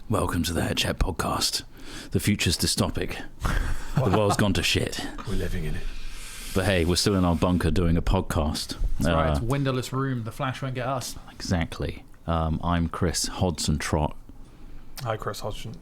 Welcome to the Head Chat podcast. The future's dystopic. The world's gone to shit. We're living in it. But hey, we're still in our bunker doing a podcast. That's right, it's a windowless room. The Flash won't get us. Exactly. I'm Chris Hodson Trott. Hi, Chris Hodgson.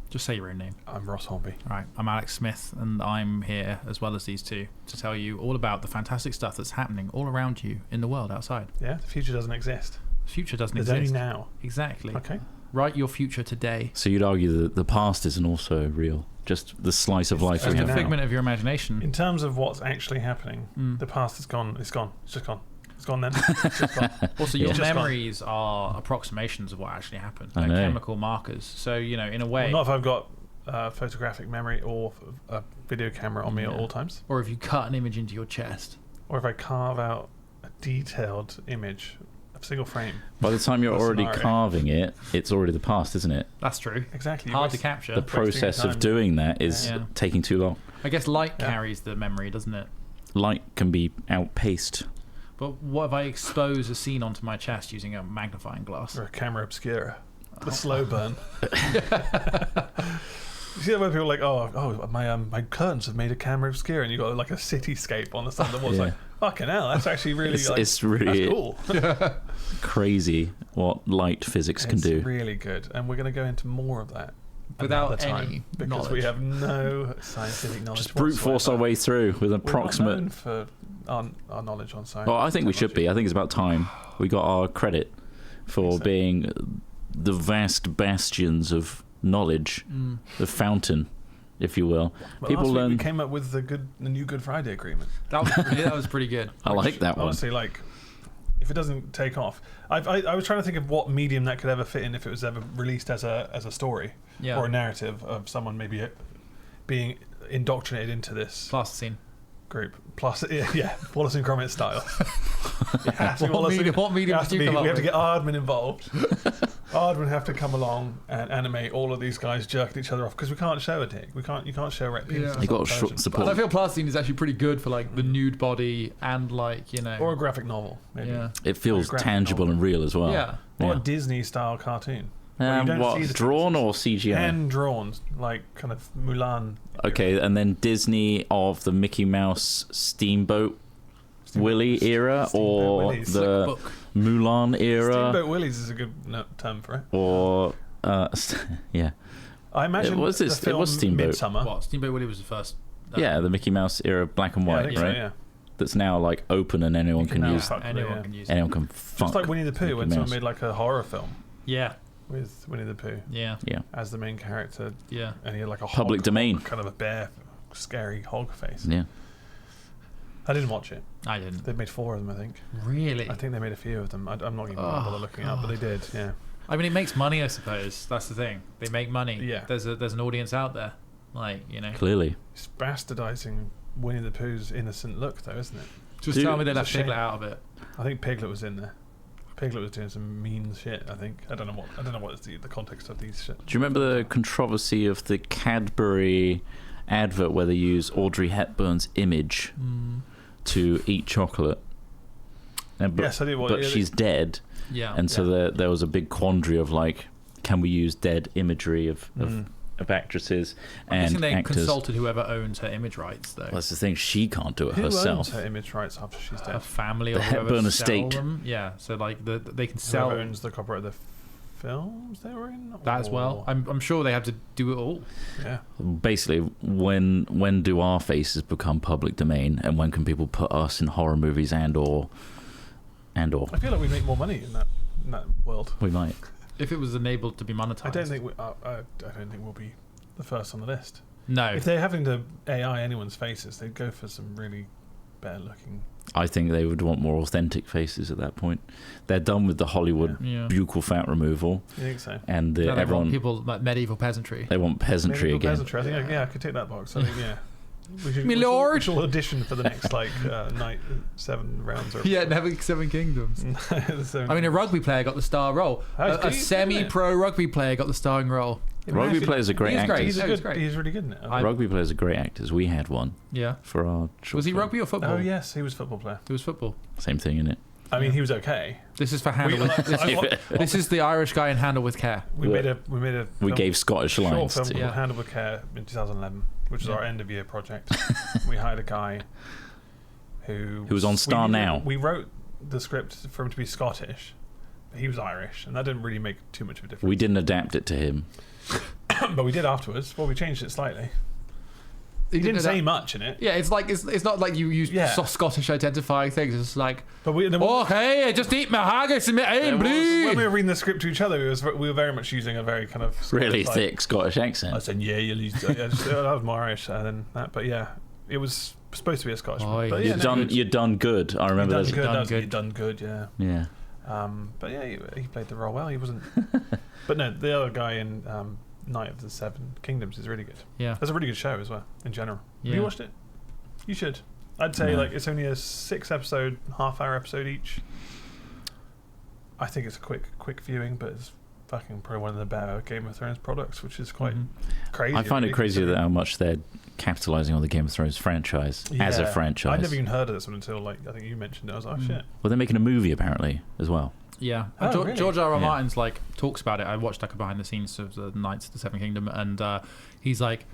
Just say your own name. I'm Ross Hornby. All right, I'm Alex Smith, and I'm here, as well as these two, to tell you all about the fantastic stuff that's happening all around you in the world outside. Yeah, the future doesn't exist. The future doesn't There's exist. only now. Exactly. Okay. Write your future today. So you'd argue that the past isn't also real, just the slice of life It's we a have figment now. of your imagination. In terms of what's actually happening, the past is gone. It's gone. It's just gone. It's gone then. It's just gone. Also, your Yeah. memories are approximations of what actually happened. I They're know. chemical markers. So, in a way... Well, not if I've got photographic memory or a video camera on me at all times. Or if you cut an image into your chest. Or if I carve out a detailed image, a single frame. By the time you're Or already scenario. carving it, it's already the past, isn't it? That's true. Exactly. Hard to capture. The Wasting process time. of doing that is Yeah. taking too long. I guess light Yeah. carries the memory, doesn't it? Light can be outpaced. But what if I expose a scene onto my chest using a magnifying glass? Or a camera obscura. The slow burn. You see that where people are like, oh, my curtains have made a camera obscura, and you got like a cityscape on the side of the wall. It's Yeah. like, fucking hell, that's actually really It's really that's cool. crazy what light physics can It's do. really good, and we're going to go into more of that Without another time, any because knowledge. we have no scientific knowledge. Just brute force our whatsoever. way through with an We're approximate. not known for our knowledge on science. Well, I think we should be. I think it's about time we got our credit for so. being the vast bastions of knowledge, the fountain, if you will. But People last week learn. we came up with the New Good Friday Agreement. That was pretty good. I like that one. Honestly, like, if it doesn't take off, I was trying to think of what medium that could ever fit in if it was ever released as a story Yeah. or a narrative of someone maybe being indoctrinated into this Plasticine. group. Plus, yeah, Wallace and Gromit style. It has to be What Wallace medium- and- what medium it has did to you be- come We up have to with? get Aardman involved. Aardman have to come along and animate all of these guys jerking each other off because we can't show a dick. You can't show red penis. Yeah. That's You got not to version. And I support. feel plasticine is actually pretty good for like the nude body and like, Or a graphic novel, maybe. yeah. It feels graphic tangible novel. and real as well. Yeah. Or Yeah. a Disney style cartoon. Well, you don't see What, the drawn or CGI? Hand drawn, like kind of Mulan. Okay, and then Disney of the Mickey Mouse Steamboat Willie era, Steamboat or Willies. the Book. Mulan era, Steamboat Willies is a good term for it. or yeah, I imagine It was this- the it was film Steamboat. Midsummer. What? Steamboat Willie was the first. yeah, the Mickey Mouse era, black and Yeah, I white, think so, right? yeah. That's now like open and anyone Mickey can Mouse. use. Fuck, Anyone yeah. can use it. Anyone can fuck. Just like Winnie the Pooh, Mickey when someone Mouse. made like a horror film Yeah. with Winnie the Pooh Yeah. Yeah, as the main character, Yeah. and he had like a Public hog, domain. kind of a bear, scary hog face. yeah. I didn't watch it. I didn't. They made 4 of them, I think. Really? I think they made a few of them. I'm not even going to bother looking up, but they did. Yeah. I mean, it makes money, I suppose. That's the thing. They make money. Yeah. There's an audience out there. Like, Clearly, It's bastardizing Winnie the Pooh's innocent look, though, isn't it? Just Dude, tell me they it's a left Piglet shame. out of it. I think Piglet was in there. Piglet was doing some mean shit. I think. I don't know what is the context of these shit. do you remember the controversy of the Cadbury advert where they use Audrey Hepburn's image to eat chocolate? And, but Yes, I do. Well, but yeah, she's dead. Yeah. And so there was a big quandary of like, can we use dead imagery of actresses I'm and guessing they actors? consulted whoever owns her image rights, though. Well, that's the thing. She can't do it Who herself. owns her image rights after she's Her dead? family The or whoever Hepburn sell estate. them. Yeah. So like they can Who sell owns the copyright of the films they were in? that as well. Or- I'm sure they have to do it all. yeah. Basically, when do our faces become public domain, and when can people put us in horror movies and or I feel like we make more money in that world. we might. If it was enabled to be monetized. I don't think I don't think we'll be the first on the list. No. If they're having to AI anyone's faces, they'd go for some really better looking. I think they would want more authentic faces at that point. They're done with the Hollywood Yeah. buccal fat removal, You think so? and No, they want everyone people like medieval peasantry. they want peasantry Medieval again. peasantry. I think I could take that box. I think yeah. We should, Me lord. we should audition for the next night 7 rounds. Or Yeah, never Seven Kingdoms. I mean, a rugby player got the star role. That's A good, semi-pro rugby player got the starring role. Rugby players are great He's great. actors. He's, Oh, he's great. he's really good in it. Rugby players are great actors. We had one Yeah. for our short Was he film. rugby or football? Oh yes, he was a football player. It was football. Same thing, innit? I mean, he was okay. This is for Handle. This is the Irish guy in Handle with Care. We made a We gave Scottish lines short film to called Handle with Care in 2011, which was our end of year project. We hired a guy who was on Star Now. We wrote the script for him to be Scottish, but he was Irish, and that didn't really make too much of a difference. We didn't adapt it to him. But we did afterwards. Well, we changed it slightly. He didn't say much in it. Yeah, it's like it's not like you use Scottish identifying things. It's like, but hey, I just eat my haggis and my aim blue. When we were reading the script to each other, we were very much using a very kind of really thick Scottish accent. I said, yeah, that was more Irish than that. But yeah, it was supposed to be a Scottish. But you'd done good. I remember that. You'd done good. Yeah. Yeah. But yeah, he played the role well. He wasn't. But no, the other guy in Night of the Seven Kingdoms is really good. Yeah, that's a really good show as well in general. Yeah. Have you watched it? You should. I'd say it's only a 6-episode, half-hour episode each. I think it's a quick viewing, but it's fucking probably one of the better Game of Thrones products, which is quite crazy. I find it crazy that how much they're capitalizing on the Game of Thrones franchise as a franchise. I'd never even heard of this one until I think you mentioned it. I was like, oh shit. Well, they're making a movie apparently as well. Yeah, really? George R. R. Martin's talks about it. I watched a behind the scenes of the Knights of the Seven Kingdom, and he's like,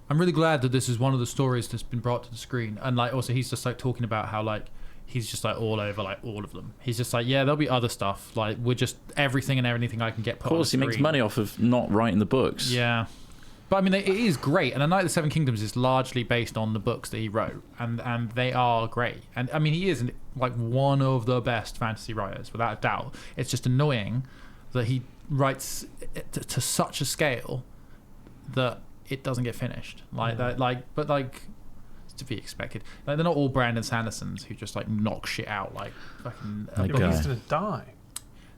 I'm really glad that this is one of the stories that's been brought to the screen. And also he's just talking about how he's just all over all of them. He's just there'll be other stuff. We're just everything and anything I can get put on the screen. Of course, he makes money off of not writing the books. Yeah. But I mean, it is great, and A Night of the Seven Kingdoms is largely based on the books that he wrote, and they are great. And I mean, he is one of the best fantasy writers, without a doubt. It's just annoying that he writes to such a scale that it doesn't get finished. But it's to be expected. They're not all Brandon Sandersons who just knock shit out fucking. But he's gonna die.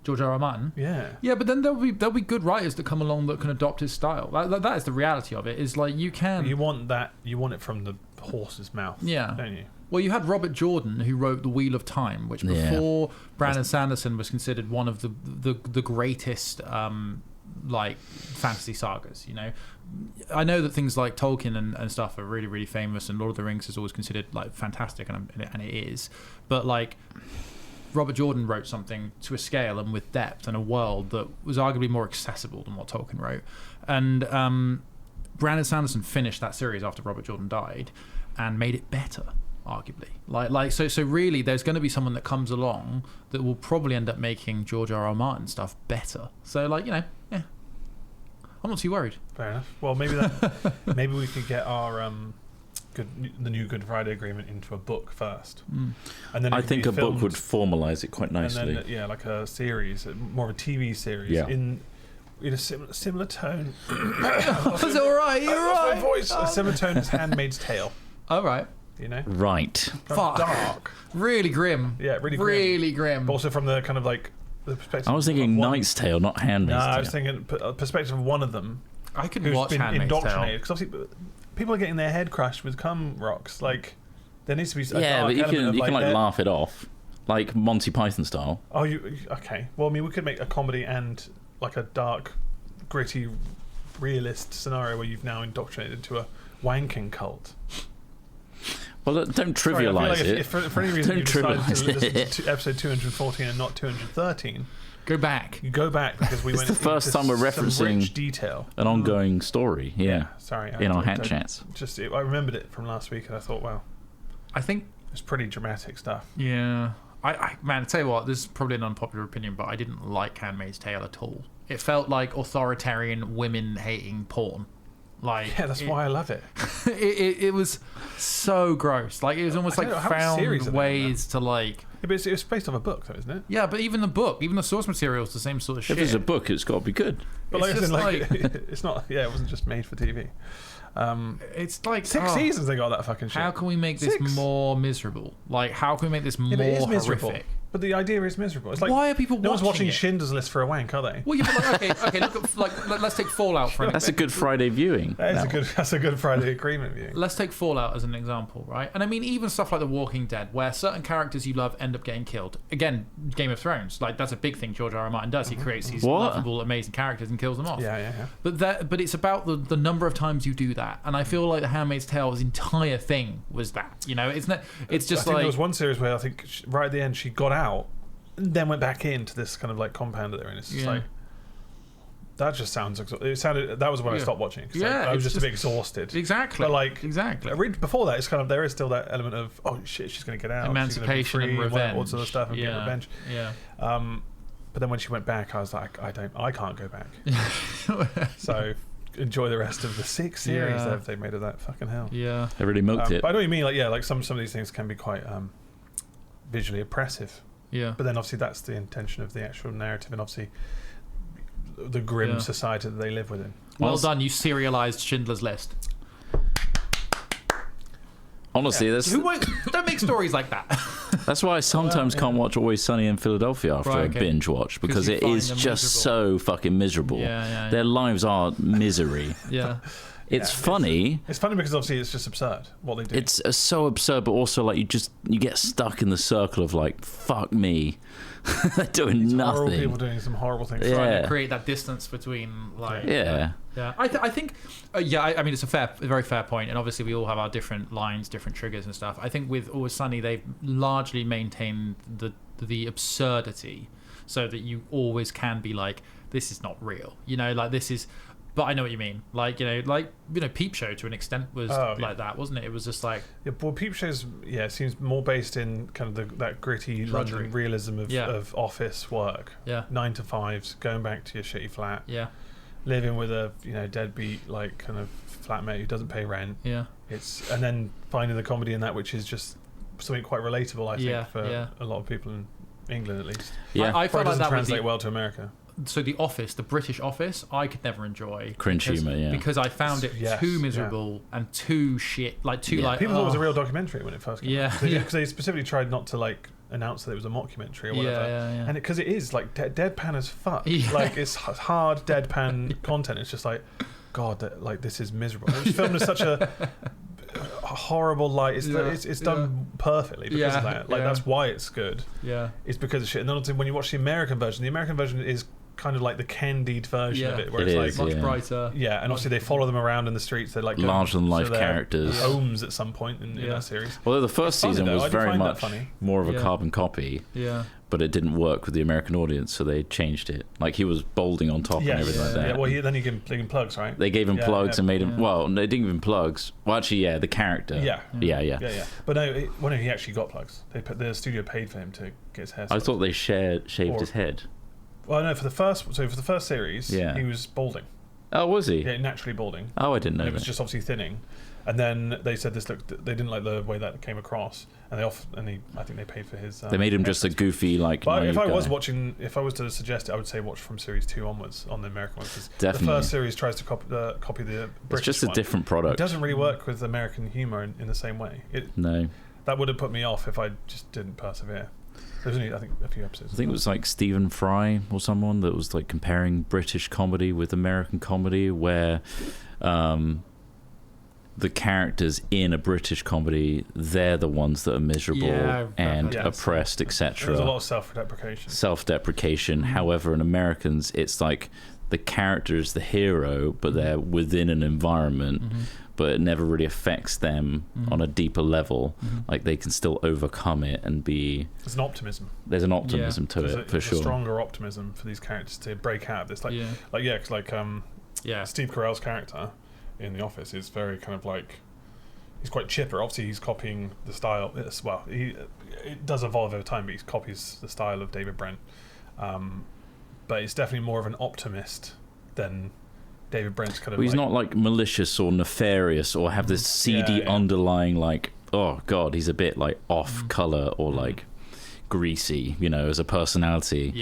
George R. R. Martin. Yeah, but then there'll be good writers that come along that can adopt his style. That is the reality of it. Is you can. You want that. You want it from the horse's mouth. Yeah. Don't you? Well, you had Robert Jordan who wrote The Wheel of Time, which before Brandon Sanderson was considered one of the greatest fantasy sagas. I know that things like Tolkien and stuff are really, really famous, and Lord of the Rings is always considered fantastic, and it is. But Robert Jordan wrote something to a scale and with depth and a world that was arguably more accessible than what Tolkien wrote. And Brandon Sanderson finished that series after Robert Jordan died and made it better, arguably. So really, there's going to be someone that comes along that will probably end up making George R. R. Martin stuff better. So yeah, I'm not too worried. Fair enough. Well, maybe we could get our the new Good Friday Agreement into a book first, and then I think a book would formalise it quite nicely. And then, like a series, more of a TV series in a similar tone. That's all right. You're right. My voice. A similar tone as Handmaid's Tale. All right. Right. Fuck. Dark. Really grim. Yeah, really grim. But also from the kind of the perspective. I was thinking Knight's Tale, not Handmaid's Tale. I was thinking perspective of one of them. I could watch Handmaid's Tale because obviously people are getting their head crushed with cum rocks. There needs to be but you can laugh it off, like Monty Python style. Oh, okay? Well, I mean, we could make a comedy and a dark, gritty, realist scenario where you've now indoctrinated into a wanking cult. Well, don't trivialise it. If for any reason you decided to listen to episode 214 and not 213, go back. You go back because we went. It's the first time we're referencing rich detail, an ongoing story. Yeah. Sorry. In our hat chats. I remembered it from last week, and I thought, wow. I think it's pretty dramatic stuff. Yeah. I tell you what, this is probably an unpopular opinion, but I didn't like Handmaid's Tale at all. It felt like authoritarian, women-hating porn. Yeah, that's why I love it. It was so gross. It was almost found ways to Yeah, but it's based on a book, though, isn't it? Yeah, but even the book, even the source material is the same sort of shit. If it's a book, it's got to be good. But it's not. Yeah, it wasn't just made for TV. It's 6 seasons they got that fucking shit. How can we make this more miserable? How can we make this more horrific? But the idea is miserable. It's why are people no one's watching it? Schindler's List for a wank, are they? Well, okay. Look at let's take Fallout for an example. That's a good Friday viewing. That's a good Friday Agreement viewing. Let's take Fallout as an example, right? And I mean, even stuff like The Walking Dead, where certain characters you love end up getting killed. Again, Game of Thrones, that's a big thing George R. R. Martin does. He creates these lovable, amazing characters and kills them off. Yeah. But it's about the number of times you do that, and I feel like The Handmaid's Tale's entire thing was that. It's just there was one series where I think right at the end she got out. then went back into this kind of like compound that they're in. It's just like, that just sounds. It sounded. That was when I stopped watching. I was just a bit exhausted. Exactly. But like before that, it's kind of there is still that element of shit, she's going to get out, emancipation and revenge, all sort of stuff, and get revenge. Yeah. But then when she went back, I was like, I can't go back. So enjoy the rest of the 6 series that they made of that. Fucking hell. Yeah. They really milked it. But I know what you mean. Like some of these things can be quite visually oppressive. Yeah. But then obviously that's the intention of the actual narrative, and obviously the grim society that they live within. Well done, you serialized Schindler's List. Honestly, don't make stories like that. That's why I sometimes can't watch Always Sunny in Philadelphia after a binge watch, because it is just so fucking miserable. Their lives are misery. It's funny. It's funny because obviously it's just absurd what they do. It's so absurd, but also like you get stuck in the circle of like, fuck me. They're doing nothing. Horrible people doing some horrible things. Trying to create that distance between like. I think. I mean, it's a very fair point, and obviously we all have our different lines, different triggers and stuff. I think with Always Sunny, they've largely maintained the absurdity, so that you always can be like, this is not real. Like this is. But I know what you mean. Like Peep Show to an extent was like that, wasn't it? It was just like Peep Show's it seems more based in kind of that gritty London realism of office work. 9 to 5s, going back to your shitty flat. Living with a deadbeat like kind of flatmate who doesn't pay rent. And then finding the comedy in that, which is just something quite relatable, I think, for a lot of people in England at least. I felt like that translate well to America. So The Office, the British Office, I could never enjoy. Cringe humour, because I found it too miserable and too shit. Like too like. People thought it was a real documentary when it first came out. Because they specifically tried not to like announce that it was a mockumentary or whatever. And because it is like deadpan as fuck. Like it's hard deadpan content. It's just like, God, like this is miserable. It was filmed in such a horrible light. It's done perfectly because of that. Like that's why it's good. It's because of shit. And then when you watch the American version is kind of like the candied version of it, where it's like much brighter. And obviously they follow them around in the streets. They're like larger than life characters. Homes at some point in that series. Although the first season was very much more of a carbon copy. But it didn't work with the American audience, so they changed it. Like he was balding on top and everything like that. Well, then they gave him plugs, right? They gave him plugs and made him. Well, they didn't give him plugs. Well, actually, the character. Yeah. But no, he actually got plugs. The studio paid for him to get his hair. I thought they shaved his head. Well, no, for the first series, he was balding. Oh, was he? Yeah, naturally balding. Oh, I didn't know. It was just obviously thinning, and then they said they didn't like the way that came across, and I think they paid for his. They made him just a goofy like. But if I was to suggest it, I would say watch from series 2 onwards on the American ones. Because definitely. The first series tries to copy the British. It's just a different product. It doesn't really work with American humor in the same way. No. That would have put me off if I just didn't persevere. There's only, I think, a few episodes. I think it was like Stephen Fry or someone that was like comparing British comedy with American comedy, where the characters in a British comedy, they're the ones that are miserable and oppressed, etc. There's a lot of self-deprecation. However, in Americans, it's like the character is the hero, but they're within an environment. But it never really affects them on a deeper level. Like they can still overcome it and be. There's an optimism. There's an optimism to it, for sure. A stronger optimism for these characters to break out of this. Steve Carell's character in The Office is very kind of like, he's quite chipper. Obviously, he's copying the style. It does evolve over time, but he copies the style of David Brent. But it's definitely more of an optimist than David Brent's kind of. Well, he's not like malicious or nefarious or have this seedy underlying like, oh god, he's a bit like off color or like greasy, as a personality.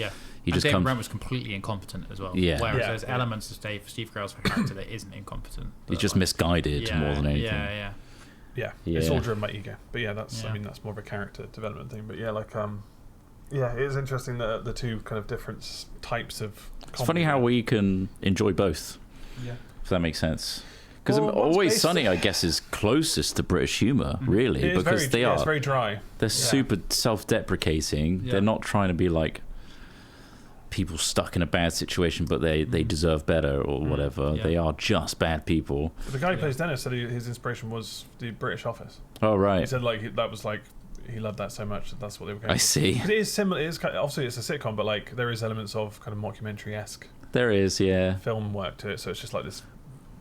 David Brent was completely incompetent as well. Whereas there's elements of Steve Carell's character that isn't incompetent. He's just misguided more than anything. It's all driven by ego. But that's that's more of a character development thing. But it is interesting that the two kind of different types of comedy. It's funny how we can enjoy both. If that makes sense. Because Always Sunny, I guess, is closest to British humour, really, because it's very dry. They're super self-deprecating. They're not trying to be like people stuck in a bad situation, but they deserve better or whatever. They are just bad people. But the guy who plays Dennis said his inspiration was the British Office. Oh right. He said like that was like he loved that so much that that's what they were going. I see. 'Cause it is similar. It is obviously it's a sitcom, but like there is elements of kind of mockumentary-esque There is, yeah. film work to it. So it's just like this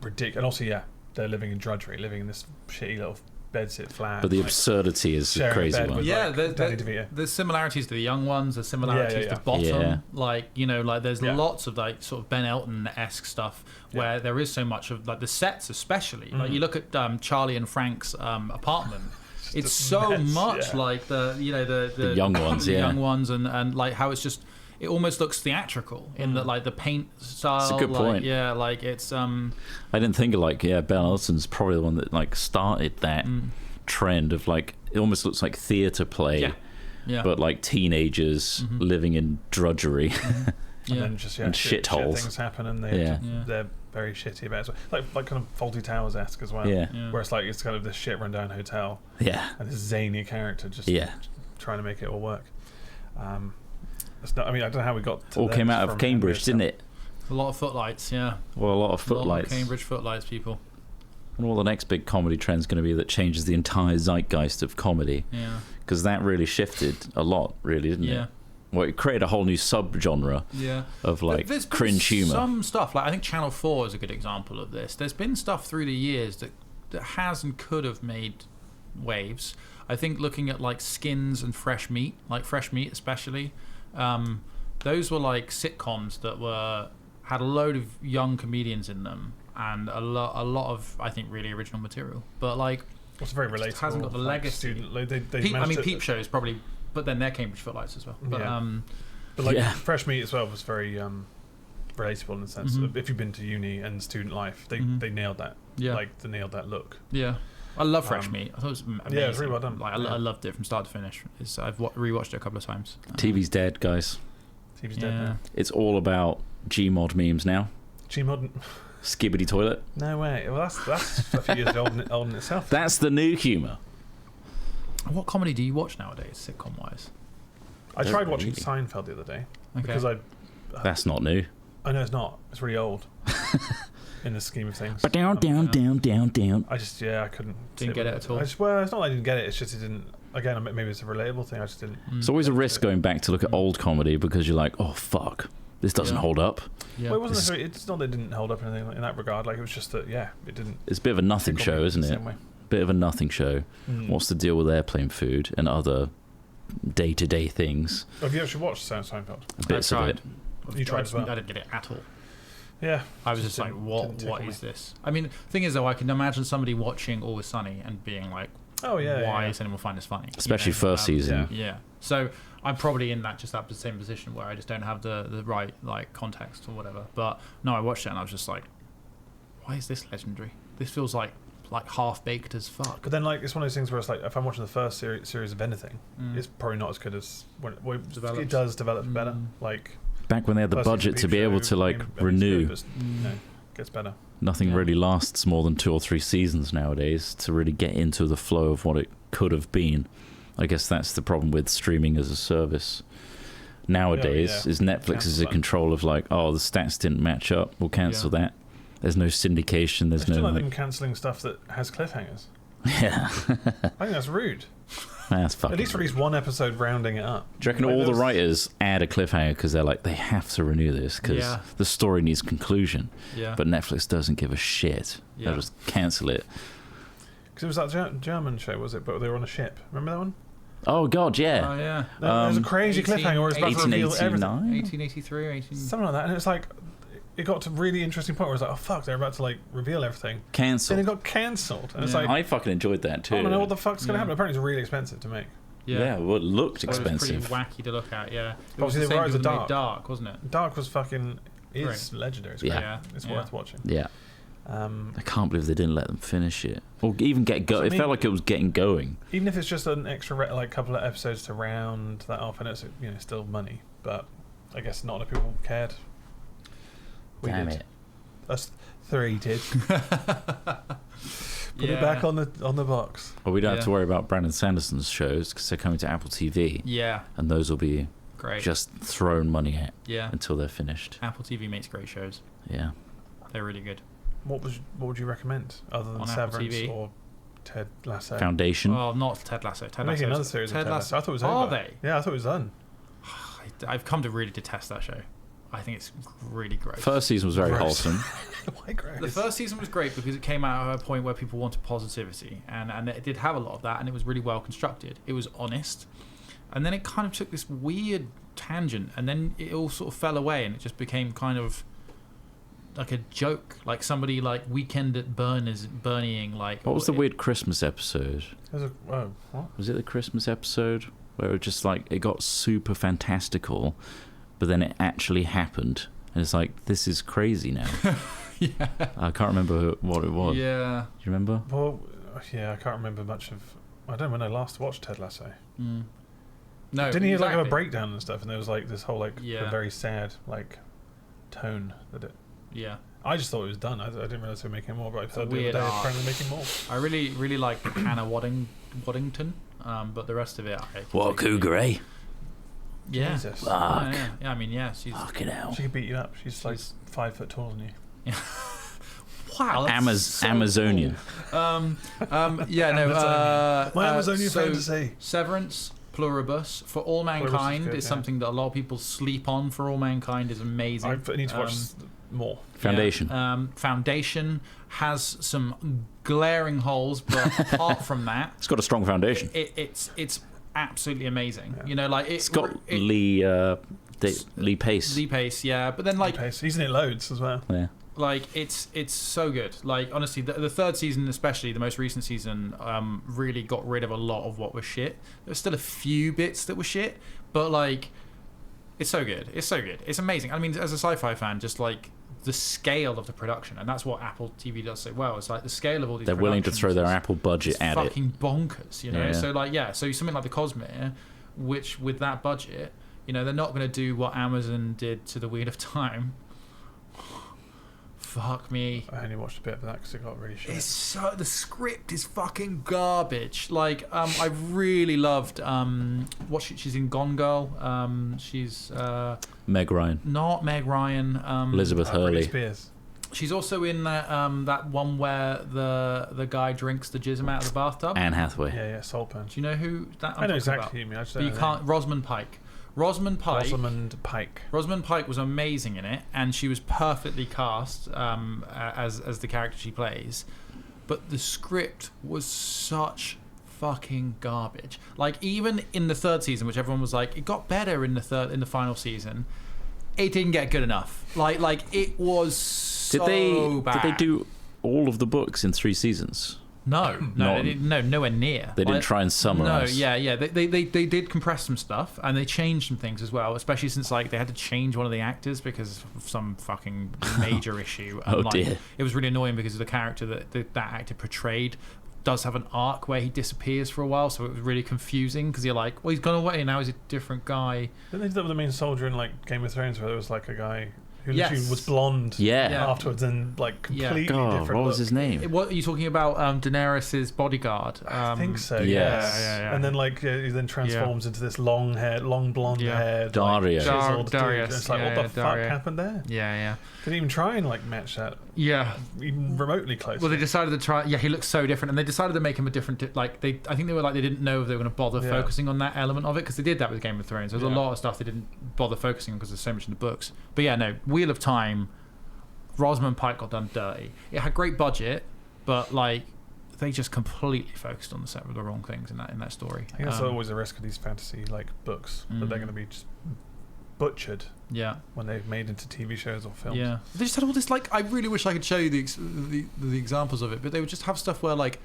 ridiculous. And also, yeah, they're living in drudgery, living in this shitty little bedsit flat. But the like, absurdity is a sharing a crazy bed one. with, Yeah, like, Danny DeVito. there's similarities to the young ones. There's similarities Yeah. to Bottom. Yeah. Like, you know, like there's Yeah. lots of like sort of Ben Elton-esque stuff where there is so much of like the sets, especially. Like you look at Charlie and Frank's apartment. It's so mess, much yeah. like the young ones, the yeah. young ones, and like how it's just. It almost looks theatrical in that, like the paint style. It's a good like, point. Yeah, like it's I didn't think of like, Ben Elton's probably the one that like started that trend of like, it almost looks like theatre play, yeah, but like teenagers living in drudgery. And yeah. then just And shit shitholes. things happen, and Yeah. they're very shitty about it. Like kind of Fawlty Towers-esque as well. Yeah. Where it's like it's kind of this shit rundown hotel, Yeah. and this zany character just trying to make it all work. It's not, I mean, I don't know how we got to All came out of from Cambridge, Emirates didn't now. it? A lot of footlights, yeah. Well, a lot of A lot of footlights. Cambridge footlights, people. And all the next big comedy trend's going to be that changes the entire zeitgeist of comedy, Yeah. because that really shifted a lot, really, didn't Yeah. it? Well, it created a whole new subgenre Yeah. of like There's been cringe humour. Some stuff, like I think Channel 4 is a good example of this. There's been stuff through the years that has and could have made waves. I think looking at like Skins and Fresh Meat, like Fresh Meat especially, those were like sitcoms that had a load of young comedians in them and a lot of, I think, really original material. But like, It's very relatable. just hasn't got the like, legacy. Student, like, they I managed mean, to- Peep Show is probably, but then they're Cambridge footlights as well. But Yeah. But like Yeah. Fresh Meat as well was very relatable in the sense of if you've been to uni and student life, they nailed that. Yeah. Like they nailed that look. Yeah, I love Fresh Meat. I thought it was amazing. Yeah, it was really well done. Like I loved it from start to finish. I've rewatched it a couple of times. TV's dead, guys. TV's Yeah. dead now. It's all about Gmod memes now. Gmod. Skibbity toilet. No way. Well, that's a few years old in itself. That's the new humour. What comedy do you watch nowadays, sitcom wise? I Don't tried watching really. Seinfeld the other day Okay. because I That's not new. know it's not. It's really old in the scheme of things. But down. I just I couldn't. Didn't sit get with it at all? Well, it's not that I didn't get it. It's just it didn't. Again, maybe it's a relatable thing. I just didn't. It's always a risk going back to look at old comedy because you're like, oh fuck, this doesn't Yeah. hold up. Yeah. Well, it wasn't necessarily, it's not that it didn't hold up anything in that regard. Like it was just that it didn't. It's a bit of a nothing tickle me show, in isn't the it? same way. Bit of a nothing show. What's the deal with airplane food and other day-to-day things? Have you actually watched Seinfeld? Bits of it. You tried as well. I didn't get it at all. Yeah. I was just like, didn't what tickle me. is this? I mean, thing is though, I can imagine somebody watching Always Sunny and being like, Oh yeah. why yeah. is anyone find this funny? Especially You know, first season. Yeah. So I'm probably in that same position where I just don't have the right like context or whatever. But no, I watched it and I was just like, why is this legendary? This feels like half baked as fuck. But then, like, it's one of those things where it's like, if I'm watching the first series of anything, it's probably not as good as when it does develop better. Like Back when they had the first season budget of to Peep be able Show, to like I mean, it's renew. good, but, gets better. Nothing really lasts more than 2 or 3 seasons nowadays to really get into the flow of what it could have been. I guess that's the problem with streaming as a service nowadays. Is Netflix is in control of like, oh, the stats didn't match up, we'll cancel that. There's no syndication. There's I still no like like, them cancelling stuff that has cliffhangers. yeah. I think that's rude. That's fucking. At least release one episode rounding it up. Do you reckon Like all the those- writers add a cliffhanger because they're like, they have to renew this because the story needs conclusion? Yeah. But Netflix doesn't give a shit. Yeah. They'll just cancel it. Because it was that German show, was it? But they were on a ship. Remember that one? Oh god, yeah. Oh yeah. There was a crazy cliffhanger where it's about to reveal everything. 1889. 1883 or 18. Something like that. And it's like, it got to a really interesting point where it's like, oh fuck, they're about to like reveal everything. Then Cancelled. it got cancelled. And it's like, I fucking enjoyed that too. I don't know what the fuck's going to Yeah. happen. Apparently it's really expensive to make. Yeah, well, it looked So it was expensive. pretty wacky to look at. Yeah. It was Obviously, the the same writers people of that made Dark, wasn't it? Dark was fucking Great. legendary. It's Yeah. great. It's worth watching. Yeah. I can't believe they didn't let them finish it, or even get So, I it mean- felt like it was getting going. Even if it's just an extra like couple of episodes to round that off, and it's still money, but I guess not a lot of people cared. We Damn did. it. Us 3 did. Put it back on the box. Well, we don't have to Yeah. worry about Brandon Sanderson's shows because they're coming to Apple TV, Yeah. and those will be Great. just thrown money at Yeah. until they're finished. Apple TV makes great shows. Yeah. They're really good. What would you recommend other than On Apple Severance TV? or Ted Lasso. Foundation. Oh, not Ted Lasso. Ted Making Lasso. another series of Ted Lasso. I thought it was over. Are they? Yeah, I thought it was done. I've come to really detest that show. I think it's really gross. First season was very Gross. wholesome. Why gross? The first season was great because it came out at a point where people wanted positivity, and it did have a lot of that, and it was really well constructed. It was honest, and then it kind of took this weird tangent, and then it all sort of fell away, and it just became kind of like a joke, like somebody like Weekend at Bernieing like. What was the weird Christmas episode? What? Was it the Christmas episode where it just like it got super fantastical, but then it actually happened, and it's like, this is crazy now. Yeah. I can't remember what it was. Yeah. Do you remember? Well, yeah, I can't remember much of. I don't know when I last watched Ted Lasso. Mm. No. Didn't he like have a exactly. breakdown and stuff? And there was like this whole like Yeah. very sad like tone that it. Yeah. I just thought it was done. I didn't realize they were making more, but I've heard the other weird day arc. apparently making more. I really like Hannah Waddington, but the rest of it. What a cougar, eh? Yeah. Jesus. Fuck. Yeah. I mean, yeah. She's. Fucking hell. She could beat you up. She's like 5 foot taller than you. Wow. That's so Amazonian. cool. Yeah. No. My Amazonian so fantasy. Severance, Pluribus, For All Mankind good, is yeah. something that a lot of people sleep on. For All Mankind is amazing. I need to watch more. Foundation. Yeah. Foundation has some glaring holes, but apart from that, It's got a strong foundation. it's absolutely amazing. Yeah. You know, like It's got Lee Pace. Lee Pace, yeah. But then like He's in it loads as well. Yeah. like it's so good. Like honestly, the third season, especially the most recent season, really got rid of a lot of what was shit. There's still a few bits that were shit, but like it's so good. It's so good. It's amazing. I mean, as a sci-fi fan, just like the scale of the production, and that's what Apple TV does so well. It's like the scale of all these. They're willing to throw their productions Apple budget is at it. fucking bonkers, you know. Yeah. So like, yeah, so something like the Cosmere, which with that budget, you know, they're not going to do what Amazon did to the Wheel of Time. Fuck me. I only watched a bit of that because it got really shit. It's so the script is fucking garbage. Like, I really loved she's in Gone Girl. She's Meg Ryan. not Meg Ryan. Elizabeth Britney Hurley. Spears. She's also in that one where the guy drinks the jism out of the bathtub. Anne Hathaway. Yeah, Saltburn. Do you know who that? I'm I know talking exactly about? who you mean. I just But don't you know can't. Rosamund Pike. Rosamund Pike. Rosamund Pike was amazing in it, and she was perfectly cast as the character she plays. But the script was such fucking garbage. Like even in the third season, which everyone was like, it got better in the final season. It didn't get good enough. Like it was so bad. Did they do all of the books in 3 seasons? No, nowhere near. They didn't try and summarize. No, yeah. They did compress some stuff, and they changed some things as well, especially since like they had to change one of the actors because of some fucking major issue. And, Oh, like, dear. It was really annoying because of the character that actor portrayed does have an arc where he disappears for a while, so it was really confusing because you're like, well, he's gone away and now he's a different guy. Didn't they do that with the main soldier in like Game of Thrones, where there was like a guy who Yes. literally was blonde Yeah. afterwards and like completely God, different. what was look. his name? What are you talking about? Daenerys' bodyguard. I think so. yes. Yeah. And then like he then transforms into this long blonde haired Dario. like, chiseled dude. Darius. And it's like, Yeah, what the fuck Dario. happened there? Yeah. Didn't even try and like match that Yeah. even remotely close. Well, they decided to try. Yeah, he looks so different, and they decided to make him a different. Like I think they were like they didn't know if they were going to bother Yeah. focusing on that element of it because they did that with Game of Thrones. There's a Yeah. lot of stuff they didn't bother focusing on because there's so much in the books. But yeah, no, Wheel of Time, Rosamund Pike got done dirty. It had great budget, but like they just completely focused on the wrong things in that story. I think that's always a risk of these fantasy like books that they're going to be just butchered Yeah. when they're made into TV shows or films. Yeah, they just had all this like. I really wish I could show you the examples of it, but they would just have stuff where like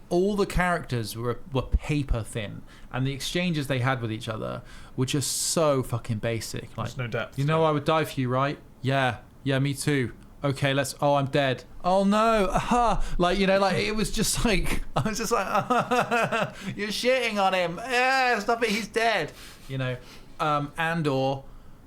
all the characters were paper thin, and the exchanges they had with each other were just so fucking basic. Like, There's no depth. you know, I would die for you, right? Yeah, me too. Okay, let's. Oh, I'm dead. Oh no! Aha! Like, you know, like it was just like I was just like, you're shitting on him. Yeah, stop it. He's dead. You know.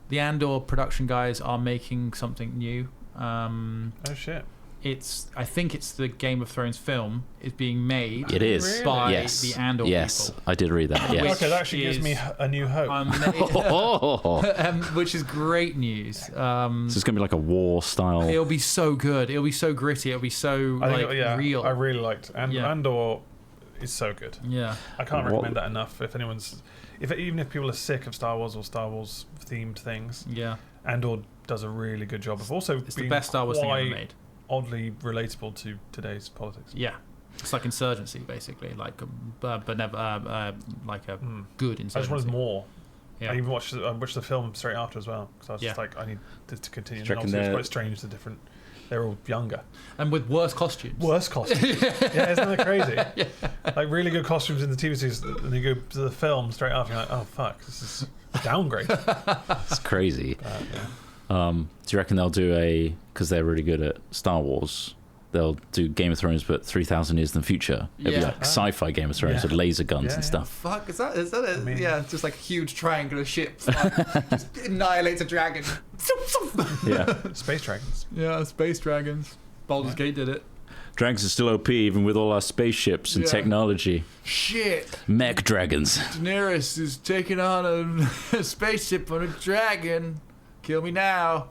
The Andor production guys are making something new. Oh shit. I think it's the Game of Thrones film is being made. It is by yes. the Andor yes, people. I did read that. Yes. Okay, that actually gives me a new hope. Which is great news. So it's gonna be like a war style. It'll be so good. It'll be so gritty. It'll be so real. I really liked Andor is so good. Yeah, I can't recommend that enough. Even if people are sick of Star Wars or Star Wars themed things, Andor does a really good job of also it's being the best Star Wars thing ever made. Oddly relatable to today's politics. Yeah, it's like insurgency basically, but never like a good insurgency. I just wanted more. Yeah. I even watched the film straight after as well because I was just like, I need this to continue. And also it's quite strange they're all younger and with worse costumes. Yeah, isn't that crazy? Like really good costumes in the TV series, and you go to the film straight after. You're like, oh fuck, this is a downgrade. It's crazy. Do you reckon they'll do because they're really good at Star Wars, they'll do Game of Thrones but 3,000 years in the future? It'll be like sci-fi Game of Thrones with laser guns and stuff. Fuck, is that it? Just like a huge triangular ship just annihilates a dragon. Space dragons. Yeah, space dragons. Baldur's Gate did it. Dragons are still OP even with all our spaceships and technology. Shit. Mech dragons. Daenerys is taking on a spaceship on a dragon. Kill me now.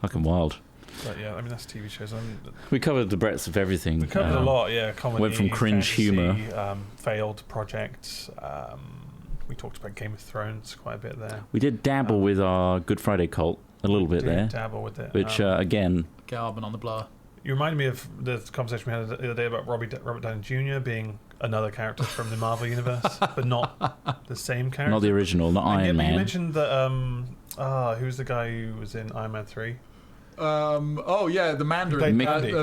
Fucking wild. But yeah, I mean that's TV shows. We covered the breadth of everything. We covered a lot, comedy. Went from cringe humour, humour. Failed projects. We talked about Game of Thrones quite a bit there. We did dabble with our Good Friday cult a little bit there. Dabble with it, which again. Carbon on the blower. You reminded me of the conversation we had the other day about Robert Downey Jr. being another character from the Marvel universe, but not the same character. Not the original, not Iron Man. You mentioned that. Who's the guy who was in Iron Man 3? The Mandarin.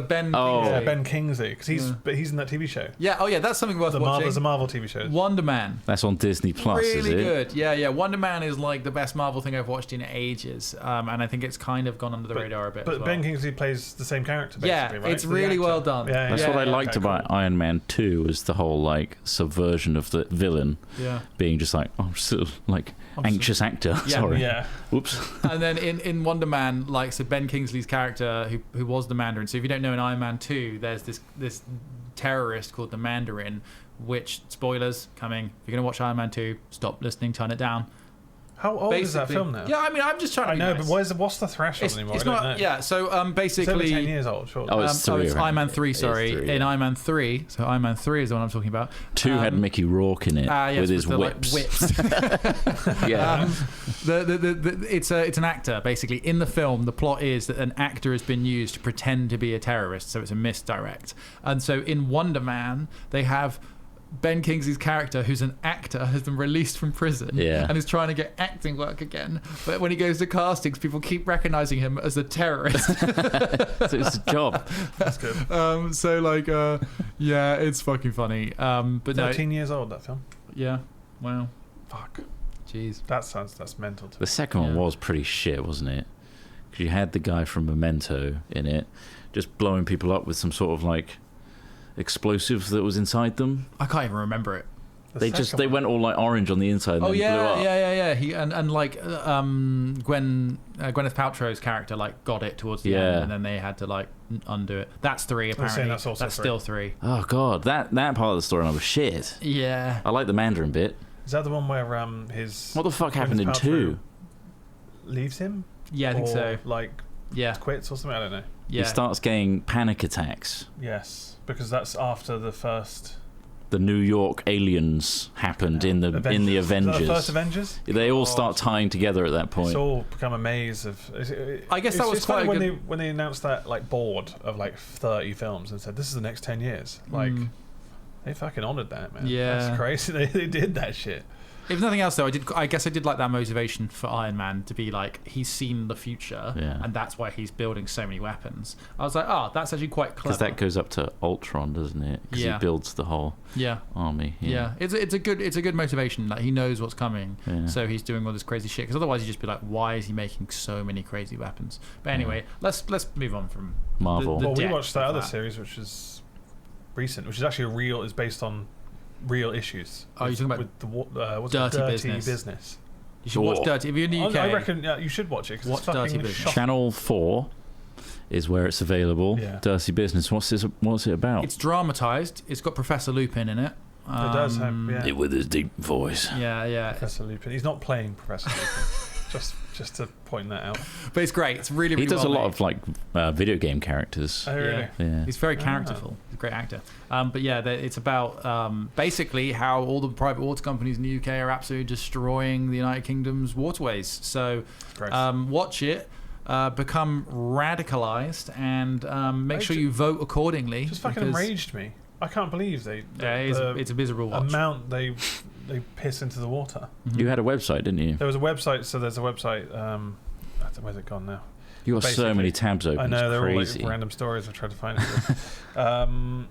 Ben. Ben Kingsley, because he's in that TV show. Yeah. Oh yeah, that's something worth watching. There's a Marvel TV show. Wonder Man. That's on Disney Plus. Really is it? good. Yeah. Wonder Man is like the best Marvel thing I've watched in ages, and I think it's kind of gone under the radar a bit. But Ben Kingsley plays the same character. Basically, right? It's really well done. That's what I liked about Iron Man 2 was the whole like subversion of the villain. Yeah. Being just like, anxious actor. Yeah. Sorry. Yeah. Whoops. And then in Wonder Man, Ben Kingsley's character, who was the Mandarin. So if you don't know, in Iron Man 2, there's this terrorist called the Mandarin, which, spoilers coming, if you're going to watch Iron Man 2, stop listening, turn it down. How old is that film now? Yeah, I mean, I'm just trying to be nice. But what's the threshold anymore? It's not. Yeah, so basically, it's over 10 years old. Sure. Oh, it's 3. It's Iron Man 3. Sorry, 3, in Iron Man 3. So Iron Man 3 is the one I'm talking about. 2 had Mickey Rourke in it with his whips. Yeah. It's an actor basically. In the film, the plot is that an actor has been used to pretend to be a terrorist, so it's a misdirect. And so in Wonder Man, they have Ben Kingsley's character, who's an actor, has been released from prison and is trying to get acting work again. But when he goes to castings, people keep recognizing him as a terrorist. So it's a job. That's good. It's fucking funny. But 13 years old, that film. Yeah. Wow. Fuck. Jeez. That's mental. The second one was pretty shit, wasn't it? Because you had the guy from Memento in it, just blowing people up with some sort of like explosive that was inside them. I can't even remember it. They went all like orange on the inside and then blew up. Yeah. He and like Gwyneth Paltrow's character like got it towards the end, and then they had to like undo it. That's 3 apparently. That's still 3. Oh god, that part of the storyline was shit. Yeah. I like the Mandarin bit. Is that the one where his what the fuck happened in 2? Leaves him? Yeah, I think so. Quits or something. I don't know. He Yeah. starts getting panic attacks. Yes, because that's after the first. The New York aliens happened in the Avengers. Is that the first Avengers? They all start tying together at that point. It's all become a maze of. I guess that was quite funny when they announced that like board of like 30 films and said this is the next 10 years. Like they fucking honoured that, man. Yeah, that's crazy. They did that shit. If nothing else, though, I guess I did like that motivation for Iron Man to be like he's seen the future, and that's why he's building so many weapons. I was like, that's actually quite clever. Because that goes up to Ultron, doesn't it? Because he builds the whole army. Yeah, it's a good motivation. Like he knows what's coming, so he's doing all this crazy shit. Because otherwise, you'd just be like, why is he making so many crazy weapons? But anyway, let's move on from Marvel. We watched that other series, which is recent, which is actually is based on real issues. Oh, you're talking about with Dirty Business. You should watch Dirty. If you're in the UK, I reckon you should watch it. Cause watch it's fucking Dirty Business. Channel 4 is where it's available. Yeah. Dirty Business. What's it about? It's dramatised. It's got Professor Lupin in it. It does have, yeah. With his deep voice. Yeah. Professor Lupin. He's not playing Professor Lupin. just to point that out. But it's great. It's really, really He does well a lot made. of like video game characters. Oh, really? Yeah. He's very characterful. He's a great actor. But yeah, it's about basically how all the private water companies in the UK are absolutely destroying the United Kingdom's waterways. So watch it, become radicalised, and make sure you vote accordingly. Just fucking enraged me. I can't believe it's a miserable watch. Amount they piss into the water. Mm-hmm. You had a website, didn't you? There was a website. So there's a website. Where's it gone now? You got so many tabs open. I know, they're crazy. all like random stories. I've tried to find it.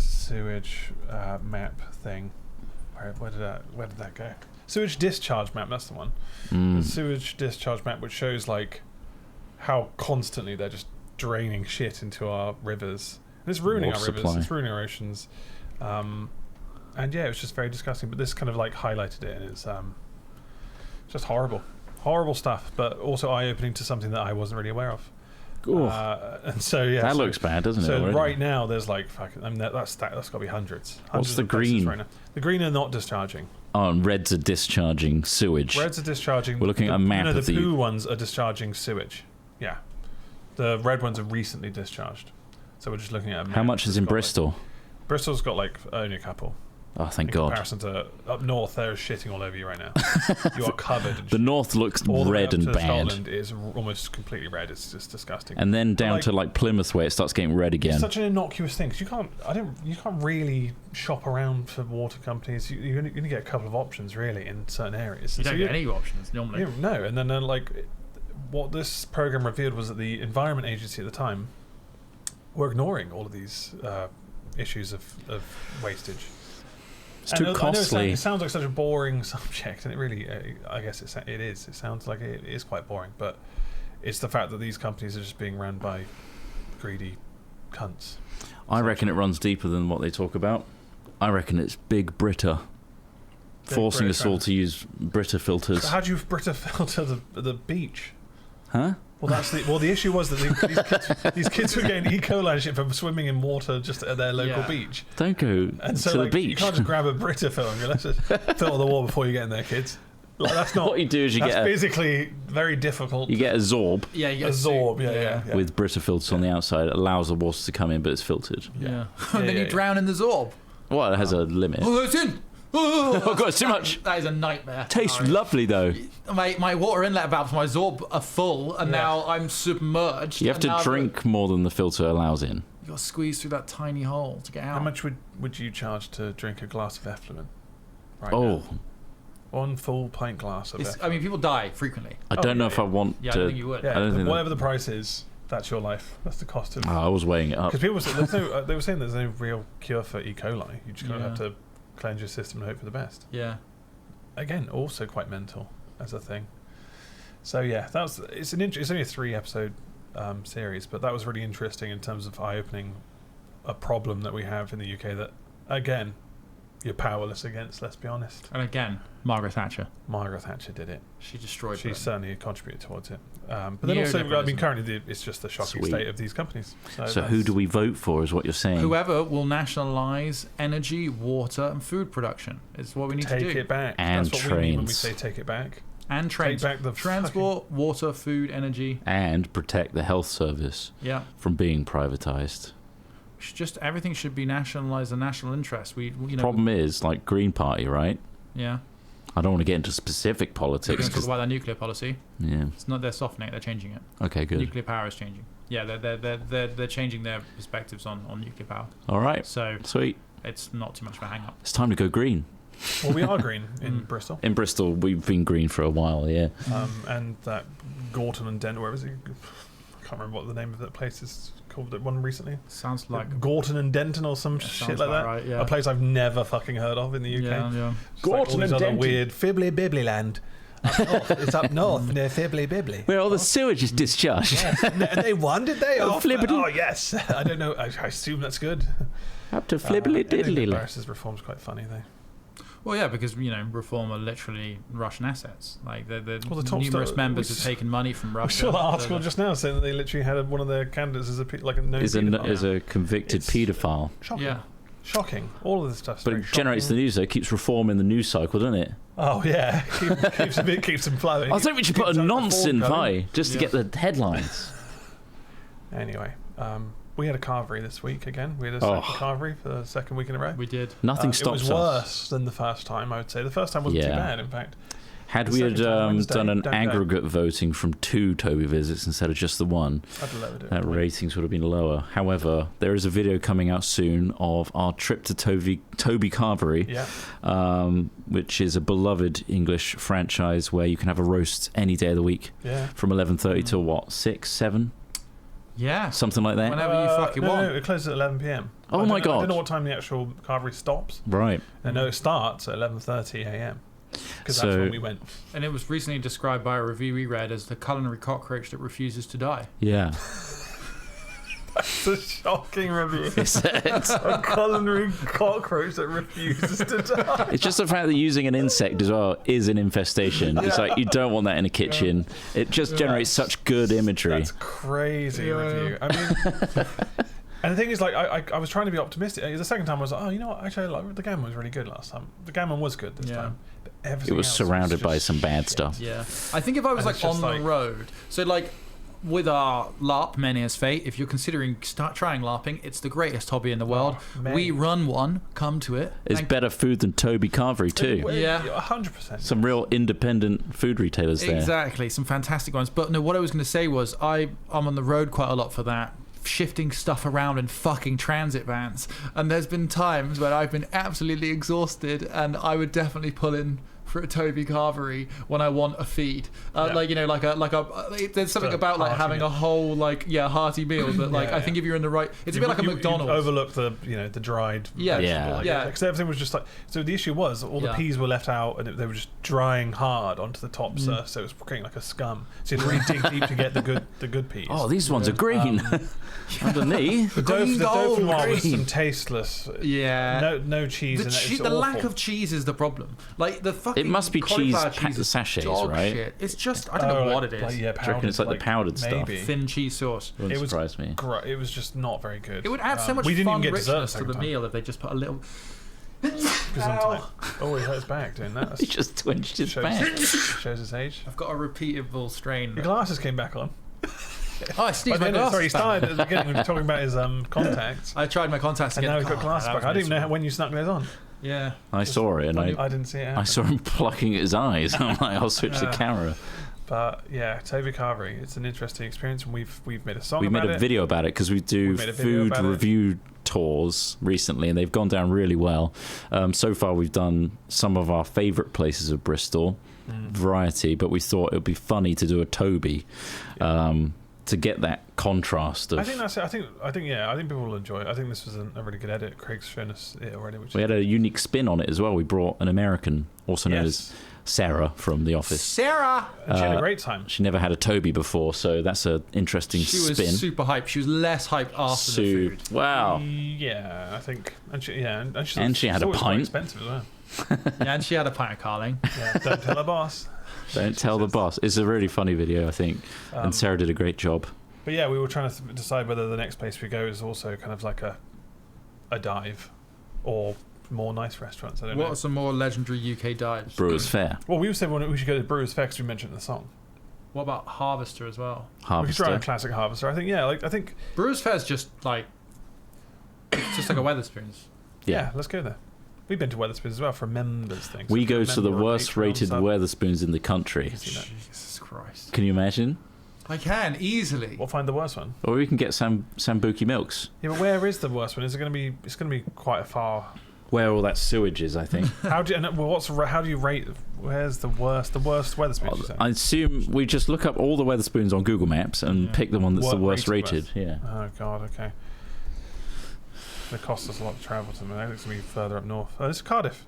Sewage map thing. Where did that go? Sewage discharge map. That's the one. The sewage discharge map, which shows like how constantly they're just draining shit into our rivers. And it's ruining Water our rivers. supply. It's ruining our oceans. And yeah, it was just very disgusting. But this kind of like highlighted it, and it's just horrible stuff. But also eye-opening to something that I wasn't really aware of. And so yeah, that looks bad, doesn't it? So already? right now there's like fucking. I mean, that's got to be hundreds. What's the of places green? right now. The green are not discharging. Oh, and reds are discharging sewage. Reds are discharging. We're looking at a map the of the. blue ones are discharging sewage. Yeah, the red ones are recently discharged. So we're just looking at a map. How much is in that's got, Bristol? Like, Bristol's got like only a couple. Oh, thank in God. comparison to up north, they're shitting all over you right now. You are covered. In The north looks all the way red up and to bad. Scotland is almost completely red. It's just disgusting. And then down like, to like Plymouth where it starts getting red again. It's such an innocuous thing because you can't really shop around for water companies. You only get a couple of options really in certain areas. You don't get any options normally. No, and then like what this program revealed was that the Environment Agency at the time were ignoring all of these issues of wastage. It's too costly. I know it sounds like such a boring subject, and it really, I guess it is. It sounds like it is quite boring, but it's the fact that these companies are just being run by greedy cunts. I reckon it runs deeper than what they talk about. I reckon it's Big Brita forcing us all to use Brita filters. So how do you Brita filter the beach? Huh? Well, the issue was that these kids were getting E. coli and shit from swimming in water just at their local beach. Don't go And so, to like, the beach. you can't just grab a Brita filter and go, let's just filter the water before you get in there, kids. Like, that's not. What you do is that's physically very difficult. You get a Zorb Yeah, you get a Zorb, yeah. with Brita filters on the outside. It allows the water to come in, but it's filtered. Yeah. And then you drown in the Zorb. Well, it has a limit. Oh, it's in. Oh God, it's too much. That is a nightmare. Tastes lovely though. My water inlet valves for my Zorb are full, and now I'm submerged. You have to drink more than the filter allows in. You got to squeeze through that tiny hole to get out. How much would you charge to drink a glass of effluent? Right Oh, now? One full pint glass of effluent. I mean, people die frequently. I don't know if I want Yeah, to. I think you would. I don't think whatever the price is, that's your life. That's the cost of. I was weighing it up. Because people said they were saying there's no real cure for E. coli. You just kind of have to cleanse your system and hope for the best. Yeah. Again, also quite mental as a thing. So yeah, it's only a 3-episode series, but that was really interesting in terms of eye-opening a problem that we have in the UK that, again, you're powerless against. Let's be honest. And again, Margaret Thatcher. Margaret Thatcher did it. She destroyed. She Britain. certainly contributed towards it. But then also, I mean, currently it's just the shocking Sweet. state of these companies. So who do we vote for? Is what you're saying? Whoever will nationalise energy, water, and food production is what we need to do. Take it back. And That's what we mean when we trains. say take it back. And trains. Take back the transport, water, food, energy. And protect the health service from being privatised. Everything should be nationalised and national interest. Problem is, like Green Party, right? Yeah. I don't want to get into specific politics. We're going to talk about their nuclear policy. Yeah. It's not they're softening it; they're changing it. Okay, good. Nuclear power is changing. Yeah, they're changing their perspectives on nuclear power. All right. So sweet. It's not too much of a hang up. It's time to go green. Well, we are green in Bristol. In Bristol, we've been green for a while, yeah. And that Gorton and Denton, where was it? I can't remember what the name of that place is called. That one recently. Sounds like Gorton and Denton or some shit like that. Right, yeah. A place I've never fucking heard of in the UK. Yeah. Gorton and Denton. Weird Fibbly Bibbly land. Up north. It's up north near Fibbly Bibbly. Where all the sewage is discharged. Yes. They won, did they? Flibbity. Oh yes. I don't know. I assume that's good. Up to flibbly diddly. Barrister's Reform's quite funny though. Well, yeah, because Reform are literally Russian assets. Like the top numerous members have taken money from Russia. We saw that article just now saying that they literally had one of their candidates as a convicted paedophile. Shocking. Yeah. Shocking. All of this stuff. But it generates the news, though. It keeps Reform in the news cycle, doesn't it? Oh yeah, keeps them flowing. I think we should put a nonce in, just to get the headlines. Anyway, we had a Carvery this week again. We had a second Carvery for the second week in a row. We did. Nothing stops us. It was worse than the first time, I would say. The first time wasn't too bad, in fact. Had we had done an aggregate voting from 2 Toby visits instead of just the one, ratings would have been lower. However, there is a video coming out soon of our trip to Toby Carvery, which is a beloved English franchise where you can have a roast any day of the week from 11:30 till 6, 7? Yeah. Something like that. Whenever you fucking want. No, it closes at 11 p.m. Oh my God. I don't know what time the actual Carvery stops. Right. I know it starts at 11:30 a.m. Because that's when we went. And it was recently described by a review we read as the culinary cockroach that refuses to die. Yeah. That's a shocking review. Is it? A culinary cockroach that refuses to die. It's just the fact that using an insect as well is an infestation. It's like you don't want that in a kitchen. It just generates such good imagery. That's crazy review. I mean... And the thing is, like, I was trying to be optimistic. The second time I was like, oh, you know what? Actually, the gammon was really good last time. The gammon was good this time. But everything it was else surrounded was by just some bad stuff. Yeah. I think if I was on the road, so like with our LARP, Many as Fate, if you're considering trying LARPing, it's the greatest hobby in the world. We run one. Come to it. It's better food than Toby Carvery too. Yeah, 100%. Some real independent food retailers there. Exactly, some fantastic ones. But no, what I was going to say was I'm on the road quite a lot for that, shifting stuff around in fucking transit vans, and there's been times when I've been absolutely exhausted, and I would definitely pull in for a Toby Carvery when I want a feed, like there's something about like having a whole hearty meal, but like I think if you're in the right, it's a bit like a McDonald's. Overlook the the dried because everything was just like, so the issue was all the peas were left out and they were just drying hard onto the top surface, so it was creating like a scum, so you had to really dig deep to get the good peas. Oh, these ones are green. Underneath the Dauphinoise was some tasteless, no cheese. The lack of cheese is the problem. Like the fucking it must be cheese sachets, right? Shit. It's just I don't know what it is. Do you reckon it's like the powdered stuff? Thin cheese sauce. Wouldn't surprise me. It was just not very good. It would add so much fun richness to the meal if they just put a little. Oh, he hurt his back doing that. He just twitched his back. Shows his age. I've got a repeatable strain. Your glasses came back on. Oh, I sneezed my glasses. Sorry, he started at the beginning talking about his contacts. I tried my contacts and again. now he's got glasses back. I didn't even know when you snuck those on. Yeah. I saw it and I didn't see it happen. I saw him plucking at his eyes. I'm like, I'll switch the camera. But yeah, Toby Carvery, it's an interesting experience, and we've made a song we about it. We made a video about it because we do food review tours recently, and they've gone down really well. So far, we've done some of our favourite places of Bristol, variety, but we thought it would be funny to do a Toby. To get that contrast of, I think that's it. I think people will enjoy it. I think this was a really good edit. Craig's shown us it already. We had a unique spin on it as well. We brought an American, also known as Sarah from The Office. Sarah! And she had a great time. She never had a Toby before, so that's an interesting spin. She was super hyped. She was less hyped after the food. Wow. Yeah, I think. And she had a pint. Expensive as well. And she had a pint of Carling. Yeah, don't tell her boss. Don't tell the boss. It's a really funny video, I think, and Sarah did a great job. But yeah, we were trying to decide whether the next place we go is also kind of like a dive or more nice restaurants. I don't know. What are some more legendary UK dives? Brewers Fair. Well, we said we should go to Brewers Fair because we mentioned in the song. What about Harvester as well? Harvester. We could try a classic Harvester. I think Brewers Fair is just like a Wetherspoons. Yeah, let's go there. We've been to Wetherspoons as well for members things. We go to the worst rated Wetherspoons in the country. Jesus Christ. Can you imagine? I can, easily. We'll find the worst one. Or we can get Sambuki Milks. Yeah, but where is the worst one? It's going to be quite a far... Where all that sewage is, I think. How do you rate... Where's the worst Wetherspoons? I assume we just look up all the Wetherspoons on Google Maps and pick the one that's the worst rated. Yeah. Oh, God, okay. It costs us a lot to travel to them. It's going to be further up north. Oh, this is Cardiff.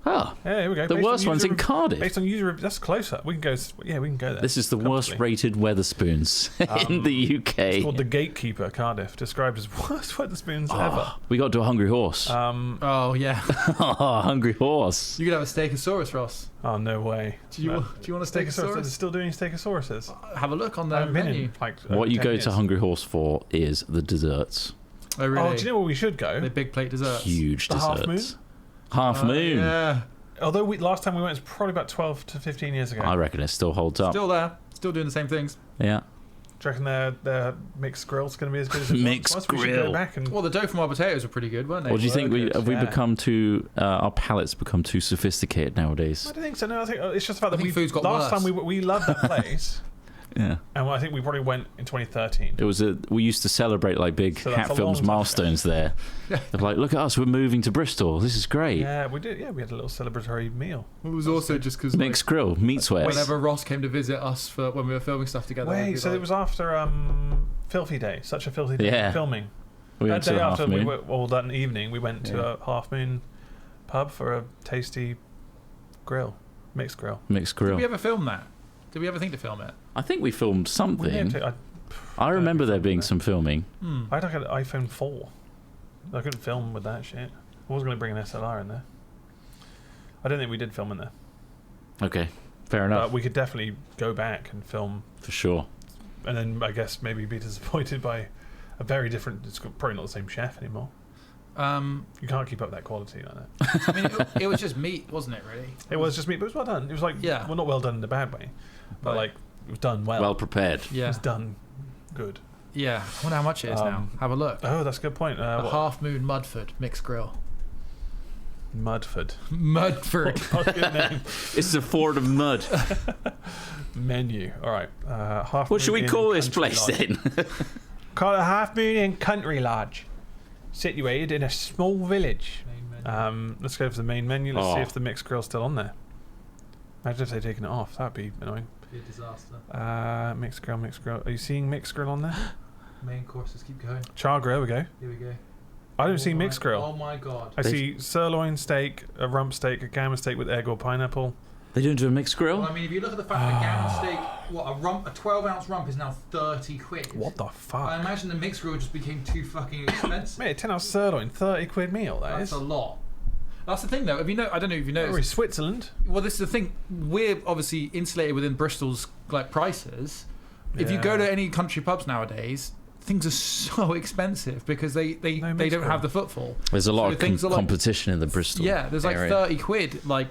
Oh, Yeah, here we go. the Based on worst one's in user- Cardiff. Based on user, that's closer. We can go. Yeah, we can go there. This is the comfortably. worst-rated Weatherspoons in the UK. It's called the Gatekeeper, Cardiff, described as worst Weatherspoons ever. We got to a Hungry Horse. Oh yeah. Hungry Horse. You could have a Stegosaurus, Ross. Oh no way. Do you want a Stegosaurus? They're Stegosaurus? still doing Stegosauruses. Have a look on I the haven't been menu. in like What over you 10 go years. to Hungry Horse for is the desserts. Oh really? Oh, do you know where we should go? The big plate desserts. Huge The desserts. Half Moon? Half Moon. Yeah. Although last time we went was probably about 12 to 15 years ago. I reckon it still holds up. Still there. Still doing the same things. Yeah. Do you reckon their mixed grill's going to be as good as it Mixed was? We should grill. go back and... Well, the dough-from-our potatoes were pretty good, weren't they? Or do you think good, have we yeah. become too our palates become too sophisticated nowadays? I don't think so. No, I think it's just the fact I that think food's got last worse. time we loved that place, Yeah. and I think we probably went in 2013. It was we used to celebrate like big So that's Hat a Films long time milestones there. They're like, look at us, we're moving to Bristol. This is great. Yeah, we did. Yeah, we had a little celebratory meal. It was also just because Mixed grill, meat sweats. whenever Ross came to visit us for when we were filming stuff together. we'd Wait, be so like, it was after Filthy Day, such a filthy day Yeah. filming. We went That to day the Half after Moon. that evening, we went to a Half Moon pub for a tasty grill, mixed grill. Mixed Did grill. we ever film that? Did we ever think to film it? I think we filmed We something. named it- I remember there filmed being it. some filming. I had like an iPhone 4. I couldn't film with that shit. I was going to bring an SLR in there. I don't think we did film in there. Okay, fair enough. But we could definitely go back and film, For sure. and then I guess maybe be disappointed by a very different. It's probably not the same chef anymore. You can't keep up that quality like that. I mean, it was just meat, wasn't it? Really. It was just me, but it was well done. It was like, Yeah. well, not well done in a bad way, but Right. like it was done well. Well prepared. It Yeah. was done good. Yeah. I wonder how much it is now. Have a look. Oh, that's a good point. The What? Half Moon Mudford mixed grill. Mudford. Mudford. What a good name. It's a ford of mud. Menu. All right. Half What should we Moon call Inn this Country place Lodge. then? Call it Half Moon Inn Country Lodge, situated in a small village. Let's go for the main menu. Let's see if the mixed grill's still on there. Imagine if they'd taken it off. That'd be annoying. Be a disaster. Mixed grill, mixed grill. Are you seeing mixed grill on there? Main courses keep going. Char grill, we go. Here we go. I don't see mixed grill. Oh my god. I see sirloin steak, a rump steak, a gammon steak with egg or pineapple. They don't do a mixed grill? Well, I mean, if you look at the fact that a gammon steak, a 12-ounce rump is now 30 quid. What the fuck? I imagine the mixed grill just became too fucking expensive. Mate, 10 ounce sirloin, 30 quid meal, that That's is. a lot. That's the thing, though. I don't know if you know. We're in Switzerland. Well, this is the thing. We're obviously insulated within Bristol's like prices. If you go to any country pubs nowadays, things are so expensive because they don't mixed have the footfall. There's a lot of things are like- competition in the Bristol Yeah, there's like area. 30 quid. I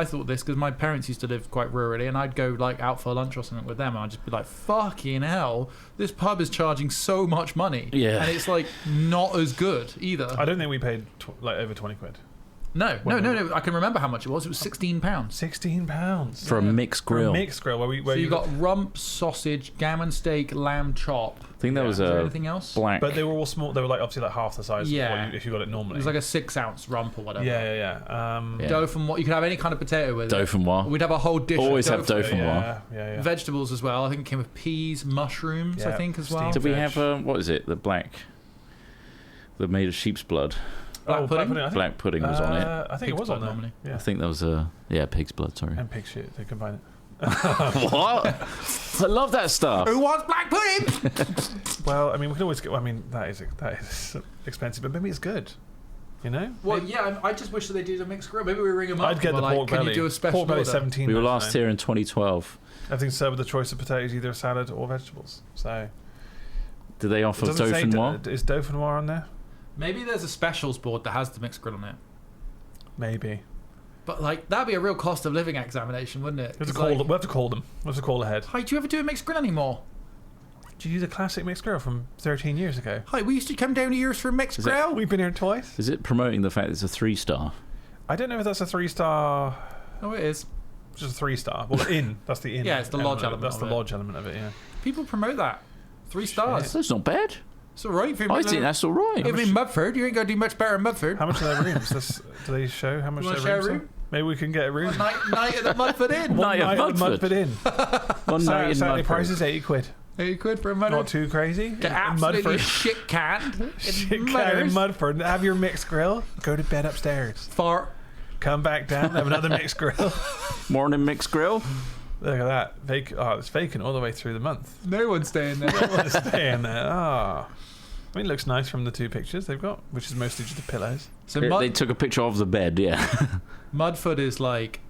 thought this because my parents used to live quite rurally, and I'd go like out for lunch or something with them, and I'd just be like, "Fucking hell, this pub is charging so much money." Yeah. and it's like not as good either. I don't think we paid like over 20 quid. No. I can remember how much it was. It was £16. £16 For a mixed for a grill. mixed grill. Where So you you got rump, sausage, gammon steak, lamb chop. I think that was Is there a anything else? black. but they were all small. They were like obviously like half the size. Yeah. Of if you got it It normally. was like a 6-ounce rump or whatever. Yeah. Dough from what you could have any kind of potato with. it. Dauphinoise. We'd have a whole dish. Always of have dauphinoise. Yeah. Vegetables as well. I think it came with peas, mushrooms. I Yeah, think as well. steamed Did we veg. have what is it? The black. The made of sheep's blood. Black pudding? I think, Black pudding was on it. I think Pig's it was on blood there. normally. Yeah. I think that was pig's blood. Sorry. And pig shit. They combine it. What? I love that stuff. Who wants black pudding? Well, I mean, we can always get. I mean, that is expensive, but maybe it's good. You know. Well, yeah. I just wish that they did a mixed grill. Maybe we ring them up. I'd get and the we're pork like, belly. Can you do a special Pork belly order? 17. We were last here in 2012. Everything's served with a choice of potatoes, either a salad or vegetables. So. Did they offer It doesn't say dauphinoise? Is dauphinoise on there? Maybe there's a specials board that has the mixed grill on it. Maybe. But like that'd be a real cost of living examination, wouldn't it? We have to call them. We have to call them. We have to call ahead. Hi, do you ever do a mixed grill anymore? Did you use a classic mixed grill from 13 years ago? Hi, we used to come down to yours for a mixed Is it- grill. We've been here twice. Is it promoting the fact it's a 3-star? I don't know if that's a 3-star. Oh, it is. Just a 3-star. Well, inn. That's the inn. Yeah, it's the lodge of it. element That's of the it. lodge element of it. Yeah. People promote that. 3 stars. That's not bad. It's all right. I think that's all right. If in Mudford, you ain't gonna do much better in Mudford. How much are their rooms? Do they show how much You wanna their share a rooms room? are? Maybe we can get a room. Night at the Mudford Inn. Night at at Mudford. Inn. One night in Saturday Mudford. price is 80 quid. 80 quid for a Mudford. Not too crazy. Get In absolutely Mudford. shit canned. Shit can in Mudford. Have your mixed grill. Go to bed upstairs. Fart. come back down, have another mixed grill. Morning mixed grill. Look at that. It's vacant all the way through the month. No one's staying there. No one's staying there. I mean, it looks nice from the 2 pictures they've got, which is mostly just the pillows. So They took a picture of the bed, yeah. Mudford is like,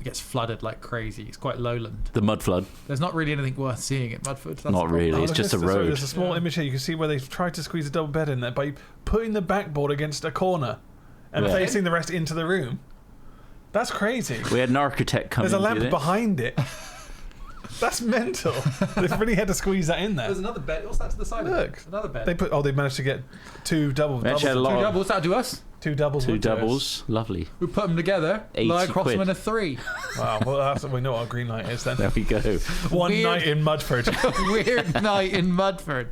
it gets flooded like crazy. It's quite lowland. The mud flood. There's not really anything worth seeing at Mudford. That's Not the really. problem. It's just a Sorry, road. there's a small image here. You can see where they've tried to squeeze a double bed in there by putting the backboard against a corner and Yeah. facing the rest into the room. That's crazy. We had an architect come There's in. a lamp did it? behind it. That's mental. They've really had to squeeze that in there. There's another bed. What's that to the side Look. of it? Another bed. They managed to get 2 doubles. We actually had a Two lot of doubles. That'll do us. 2 doubles. 2 would do us. doubles. Lovely. We put them together. 80 lie across quid. them in a 3. Wow. Well, we know what a green light is then. There we go. One Weird. night in Mudford. Weird night in Mudford.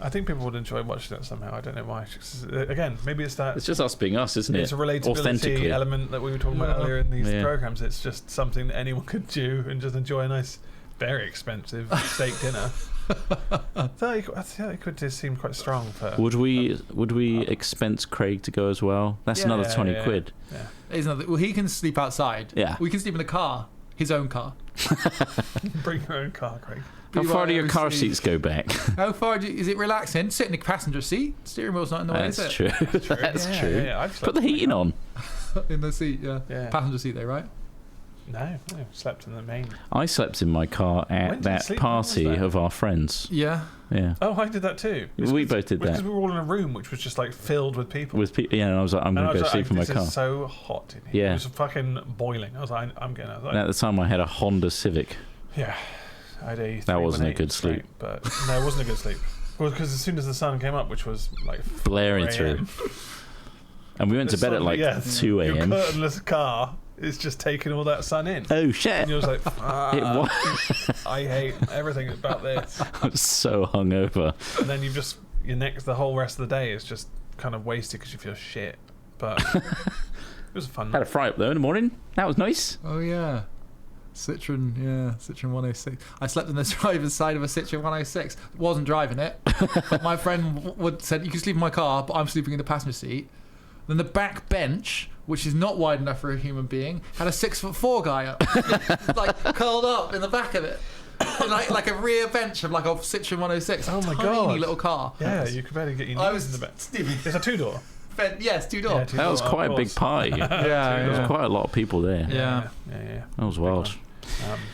I think people would enjoy watching it somehow. I don't know why. Again, maybe it's that. It's just us being us, isn't it? It's a relatability Authentically. element that we were talking about earlier in these Yeah. programs. It's just something that anyone could do and just enjoy a nice, very expensive steak dinner. It could just seem quite strong for. Would we expense Craig to go as well? That's Yeah. another Yeah, 20 yeah. quid. Yeah. There's another, well, he can sleep outside. Yeah. We can sleep in the car. His own car. Bring your own car, Craig. How far do your car BYOC. seats go back? How far is it relaxing? Sit in the passenger seat. Steering wheel's not in the way, is That's it? true. That's Yeah, true. yeah, I've Put slept the in my heating car. on. In the seat, yeah. Yeah. Passenger seat, though, right? No, slept in the main. I slept in my car When at did you that sleep? When was party that? of our friends. Yeah. Yeah. Oh, I did that too. We both did Because that. we were all in a room which was just like filled with people. With people, yeah, and I was like, I'm And going I to was go like, sleep in my this car. is so hot in here. Yeah. It was fucking boiling. I was like, I'm getting out. And at the time, I had a Honda Civic. Yeah. I had a That wasn't a 318 good sleep. straight, but no, it wasn't a good sleep. Well, because as soon as the sun came up, which was like Blaring 4 a.m., through. And we went to bed at like 2 Your a.m. curtainless car is just taking all that sun in. Oh, shit. And you're just like, It was. I hate everything about this. I was so hungover. And then you've just, the whole rest of the day is just kind of wasted because you feel shit. But it was a fun Had a night. fry up though in the morning. That was nice. Oh, yeah. Citroen 106. I slept in the driver's side of a Citroen 106. Wasn't driving it. But my friend said, you can sleep in my car, but I'm sleeping in the passenger seat. Then the back bench, which is not wide enough for a human being, had a 6'4" guy up, like curled up in the back of it, like a rear bench of like a Citroen 106. Oh my tiny God. little car. Yeah, you could barely get your I knees was in the back. Stevie. It's a 2-door. Yes, 2-door. Yeah, That was two-door, quite of a big course. party. There Yeah, was yeah. quite a lot of people there. Yeah. Yeah. That was wild.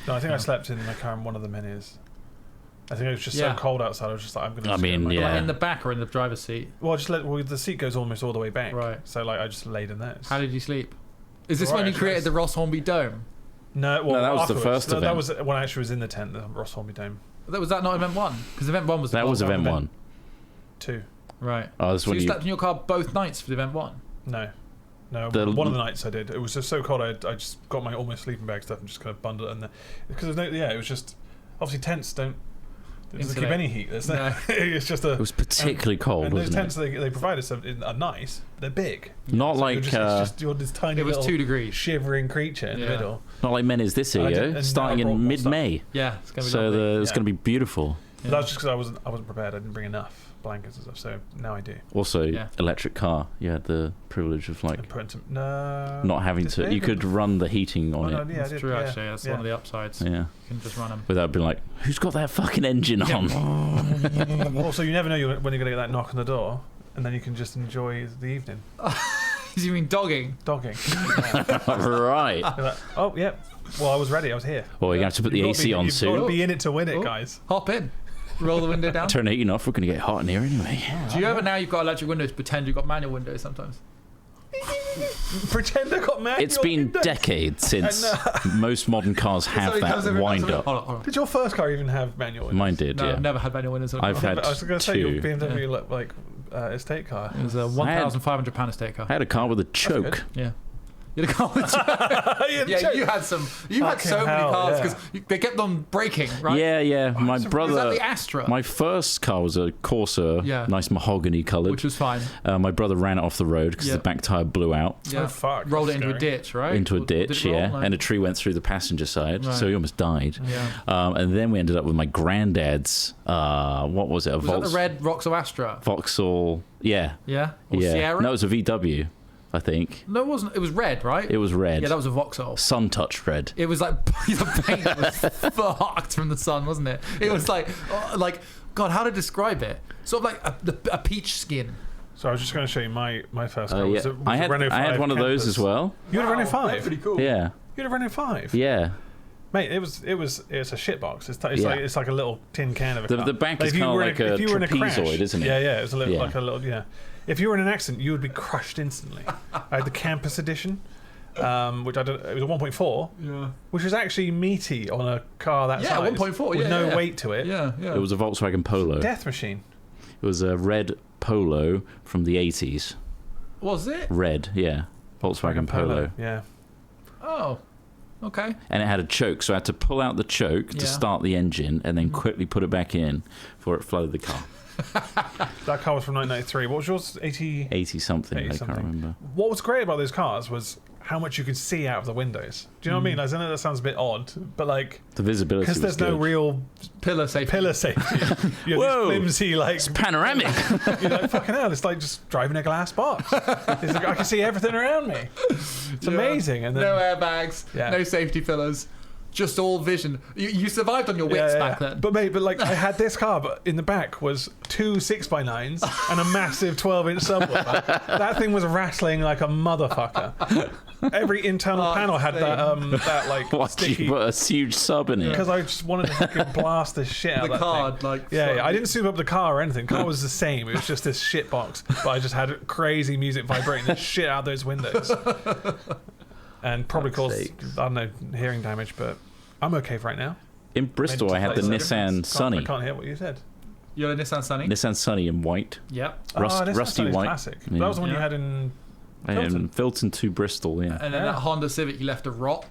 No, I think I slept in my car in one of the minis. I think it was just Yeah. so cold outside. I was just like, I'm gonna. I just get in mean, my yeah. car. Like in the back or in the driver's seat. Well, the seat goes almost all the way back. Right. So like, I just laid in there. How did you sleep? Is this Alright, when you actually, created the Ross Hornby Dome? No, well, No, that was the afterwards. first That event. was when I actually was in the tent, the Ross Hornby Dome. Was that not event 1? Because event 1 was the That was cold event one. 1. 2. Right. Oh, that's So when you you. slept in your car both nights for the event 1? No. The- One of the nights I did. It was just so cold. I just got my all my sleeping bag stuff and just kind of bundled it in there because it was just obviously tents don't. It doesn't keep Insulate. any heat. There's no. No. It's just a. It was particularly cold, And those wasn't tents it? they provide us are nice. They're big. Not So like you're this tiny It was little 2 degrees. shivering creature in the Yeah. middle. not like Men Is This I did- Year, and starting I brought in more mid-May. Yeah, it's going to be So lovely. it's Yeah. going to be beautiful. But that was just because I wasn't prepared. I didn't bring enough blankets and stuff. So now I do. Also, Yeah. electric car. You had the privilege of And like put into, no. not having Did to. they? You could run the heating on Oh, it. no, yeah, I That's did, true, yeah. actually. That's one of the upsides. Yeah, You can just run them. without being like, who's got that fucking engine on? Also, you never know when you're going to get that knock on the door, and then you can just enjoy the evening. You mean dogging? Dogging. Right. You're like, oh, yeah. Well, I was ready. I was here. Well, you have to put the You've gotta AC be- on You've got to soon. be in it to win it, Oh. guys. Hop in. Roll the window down. Turn the heating off. We're going to get hot in here anyway. Do you ever, now you've got electric windows, pretend you've got manual windows sometimes? Pretend I got manual It's been windows. decades since most modern cars have that wind up. Hold on. Did your first car even have manual windows? Mine did, No, yeah. I've never had manual windows. on a I've car. had I was going to say your two. BMW estate car. It was a £1,500 estate car. I had a car with a choke. good. Yeah. You had a car with yeah, you had some. You had so Fucking many hell, cars yeah. because they kept on breaking, right? Yeah. My Was that brother. the Astra? My first car was a Corsa, Yeah. nice mahogany coloured. Which was fine. My brother ran it off the road because Yeah. the back tyre blew out Yeah. Oh, fuck. Rolled it that's into a scary. ditch, right? into a Or did ditch, it roll? yeah, No. and a tree went through the passenger side, Right. so he almost died. Yeah. And then we ended up with my granddad's, what was it, a Was that the red Roxo Astra? Vauxhall, yeah. Yeah. Or Yeah, Sierra? no, it was a VW. I think. No, it wasn't. It was red, right? It was red. Yeah, that was a Vauxhall. Sun-touched red. It was like the paint was fucked from the sun, wasn't it? It was like God, how to describe it? Sort of like a peach skin. So I was just going to show you my first car. Yeah. I had one of those as well. You had a Renault 5? That's pretty cool. Yeah. You had a Renault 5? Yeah. Mate, it's a shitbox. It's like a little tin can of a car. The back is kind of like a trapezoid, isn't it? Yeah. It's like a little. Yeah. If you were in an accident, you would be crushed instantly. I had the Campus edition, which it was a 1.4, which was actually meaty on a car that size. 1.4, with no weight to it. Yeah. It was a Volkswagen Polo. Death machine. It was a red Polo from the 80s. Was it? Red, yeah. Volkswagen Polo. Yeah. Oh, okay. And it had a choke, so I had to pull out the choke to start the engine and then quickly put it back in before it flooded the car. That car was from 1993. What was yours? 80 something. I something. can't remember. What was great about those cars was how much you could see out of the windows. Do you know what I mean? Like, I know that sounds a bit odd, but like the visibility was because there's no real pillar safety. You have these flimsy, like, it's panoramic. You're like, fucking hell, it's like just driving a glass box. It's like, I can see everything around me. It's amazing. And then, no airbags, no safety pillars. Just all vision. You survived on your wits back then. But mate, like I had this car, but in the back was 2 6x9s and a massive 12-inch subwoofer. That thing was rattling like a motherfucker. Every internal panel had that like What, sticky. you put a huge sub in it? Because I just wanted to fucking blast the shit out of that card, thing. like I didn't soup up the car or anything. The car was the same. It was just this shit box. But I just had crazy music vibrating the shit out of those windows. And probably caused, I don't know, hearing damage, but I'm okay for right now. In Bristol, I had the Nissan Sunny. I can't hear what you said. You had a Nissan Sunny? Nissan Sunny in white. Yep. Rusty white. Classic. Yeah. That was the one you had in Filton to Bristol, yeah. And then that Honda Civic, you left a rot.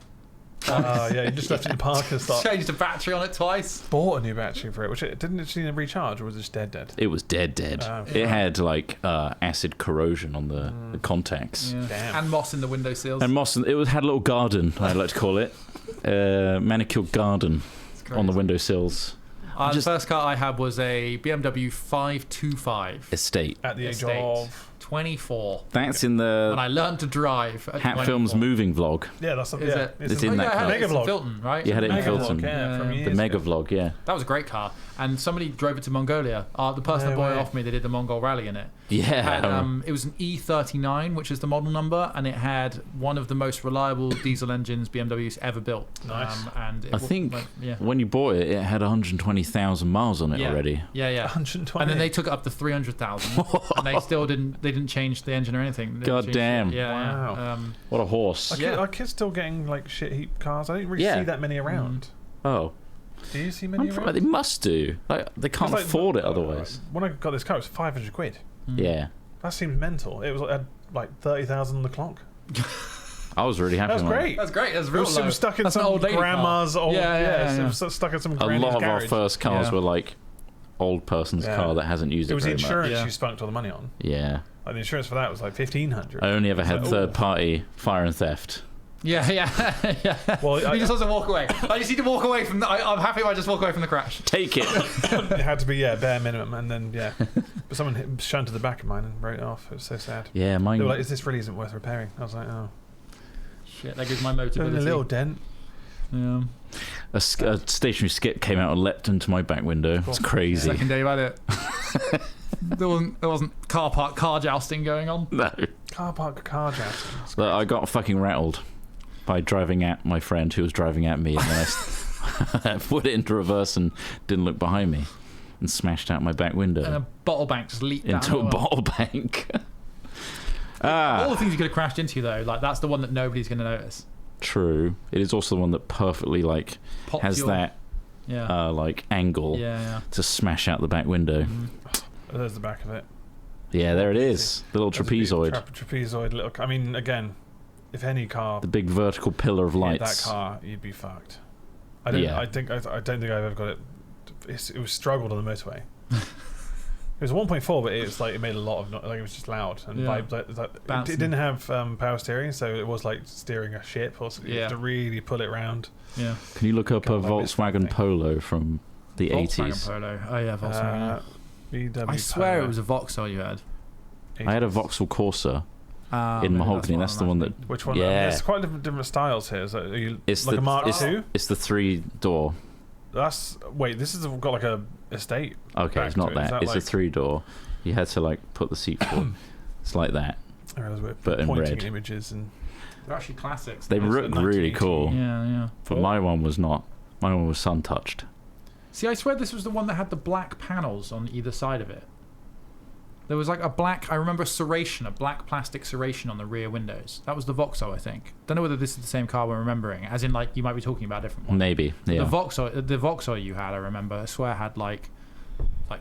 You just left it in the park and started. Changed the battery on it twice. Bought a new battery for it, which it didn't actually recharge, or was it just dead? It was dead. It had like acid corrosion on the contacts. Yeah. Damn. And moss in the windowsills. And moss, had a little garden, I like to call it. Manicured garden on the windowsills. The first car I had was a BMW 525. Estate. At the age of 24. That's in the when I learned to drive at Hat 24. Films moving vlog. Yeah, that's Is it? It's in that car. Mega vlog. Filton, right? You had it in Filton. The Mega vlog, yeah. That was a great car. And somebody drove it to Mongolia. The person that bought it off me, they did the Mongol rally in it. Yeah. It was an E39, which is the model number, and it had one of the most reliable diesel engines BMW's ever built. Nice. And I think when you bought it, it had 120,000 miles on it already. Yeah. 120. And then they took it up to 300,000, and they still didn't change the engine or anything. God damn! Wow. Yeah. What a horse! Are kids still getting like shit heap cars? I don't really see that many around. Oh. Do you see many around? They must do. Like, they can't afford it otherwise. When I got this car, it was 500 quid. Yeah. That seems mental. It was like 30,000 on the clock. I was really happy. That was great. That's great. That's real It was stuck in some old grandma's old. Yeah. It was stuck in some A granny's lot of our garage. first cars were like old person's car that hasn't used it. It was the very insurance much. you spunked all the money on. Yeah. Like the insurance for that was like 1,500. I only ever had like, third party fire and theft. Yeah. Well, he just wants to walk away. I just need to walk away from. I'm happy if I just walk away from the crash. Take it. It had to be bare minimum, and then but someone shunted the back of mine and wrote it off. It was so sad. Yeah, mine. They were like, "This really isn't worth repairing." I was like, "Oh, shit, that gives my Motability a little dent." Yeah. A stationary skip came out and leapt into my back window. It's crazy. Second day about it. There wasn't car park car jousting going on. No. Car park car jousting. But I got fucking rattled by driving at my friend who was driving at me, and then I put it into reverse and didn't look behind me and smashed out my back window. And a bottle bank just leaked into out. a bottle bank. All the things you could have crashed into, though, like that's the one that nobody's going to notice. True. It is also the one that perfectly has that like angle to smash out the back window. There's the back of it. Yeah, there it is. The little trapezoid. Trapezoid little. I mean, again, if any car, the big vertical pillar of lights. That car, you'd be fucked. I don't think I've ever got it. It was struggled on the motorway. It was a 1.4, but it made a lot of it was just loud and it didn't have power steering, so it was like steering a ship. Also, you have to really pull it around. Yeah. Can you look up a Volkswagen Polo from the 80s? Volkswagen Polo. Oh yeah, Volkswagen. VW I swear Polo. it was a Vauxhall you had. I had a Vauxhall Corsa. in mahogany. That's the one that. Which one? Yeah. There's quite different styles here. So It's like the a Mark it's, II? it's the 3-door. This has got like a estate. Okay, it's not that. It's a 3-door. You had to like put the seat forward. It's like that. I realize we're But in pointing red. images and They're actually classics. They look really cool. Yeah. But my one was not. My one was sun touched. See, I swear this was the one that had the black panels on either side of it. There was like a black, I remember a black plastic serration on the rear windows. That was the Vauxhall, I think. Don't know whether this is the same car we're remembering. As in, like, you might be talking about a different one. Maybe, yeah. The Vauxhall you had, I remember, I swear had like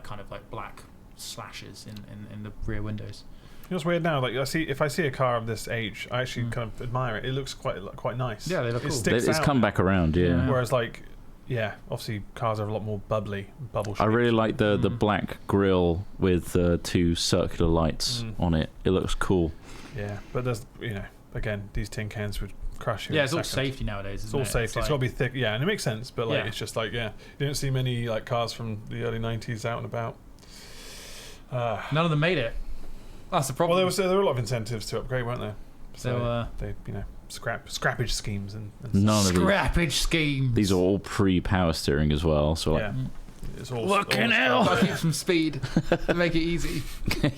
kind of like black slashes in the rear windows. You know what's weird now? Like if I see a car of this age, I actually kind of admire it. It looks quite nice. Yeah, they look cool. Sticks It's out. come back around, yeah. Whereas obviously cars are a lot more bubble shaped. I really like the black grille with 2 circular lights on it. It looks cool. Yeah, but there's again, these tin cans would crush you. Yeah, in it's a all second. safety nowadays. It's all safety. It's got to be thick. Yeah, and it makes sense. But Yeah. it's just like you don't see many like cars from the early '90s out and about. None of them made it. That's the problem. Well, there were a lot of incentives to upgrade, weren't there? So they scrappage schemes and None of these. scrappage schemes. These are all pre-power steering as well. So like, it's all Fucking all hell. Gotta keep some speed to make it easy.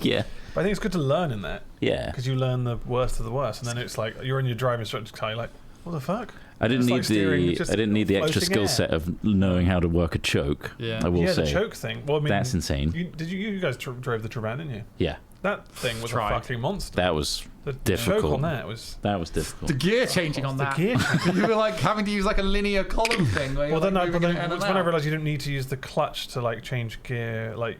yeah, But I think it's good to learn in that yeah. because you learn the worst of the worst, and then it's like you're in your driving instructor's car. You're like, what the fuck? I didn't It's need like steering, the just I didn't need the extra floating skill air. set of knowing how to work a choke. Yeah. I will say the choke thing. Well, I mean, that's insane. You guys drove the Trabant, didn't you? Yeah, That thing was Tried. a fucking monster. that was The difficult. choke on that was. difficult. The gear changing on The that. gear You were like having to use like a linear column thing. Where Well, then, like, but then moving it in when and I out. realised you didn't need to use the clutch to like change gear, like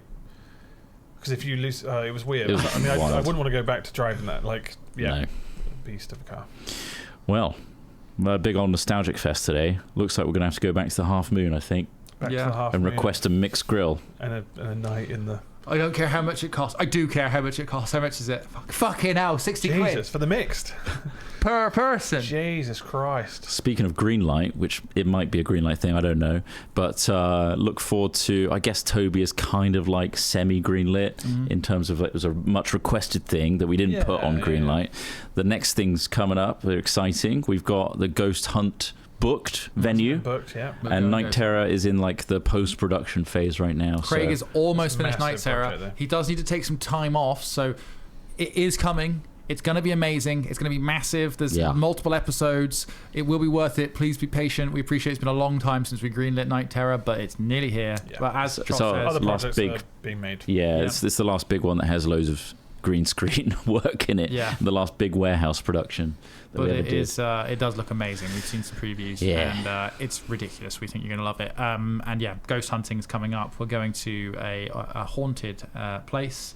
because if you lose, it was weird. It was I mean, I wild. wouldn't want to go back to driving that. Like, No. beast of a car. Well, a big old nostalgic fest today. Looks like we're gonna have to go back to the Half Moon, I think, Back to Yeah. the half and moon request a mixed grill. and a night in the I don't care how much it costs. I do care how much it costs. How much is it? Fucking hell, 60 Jesus for the mixed. per person. Jesus Christ. Speaking of green light, which it might be a green light thing, I don't know, but look forward to. I guess Toby is kind of like semi-green lit in terms of it was a much requested thing that we didn't put on green light. The next thing's coming up. They're exciting. We've got the Ghost Hunt booked venue. Booked, yeah. And Night Terror is in like the post-production phase right now. Craig is almost finished Night massive Terror. project there. He does need to take some time off, so it is coming. It's going to be amazing. It's going to be massive. There's multiple episodes. It will be worth it. Please be patient. We appreciate it's been a long time since we greenlit Night Terror, but it's nearly here. Yeah. But as Trott So says, Other last projects big- are being made. Yeah, it's the last big one that has loads of green screen work in it. Yeah. The last big warehouse production that but we ever it did. is. It does look amazing. We've seen some previews, and it's ridiculous. We think you're going to love it. And yeah, ghost hunting is coming up. We're going to a haunted place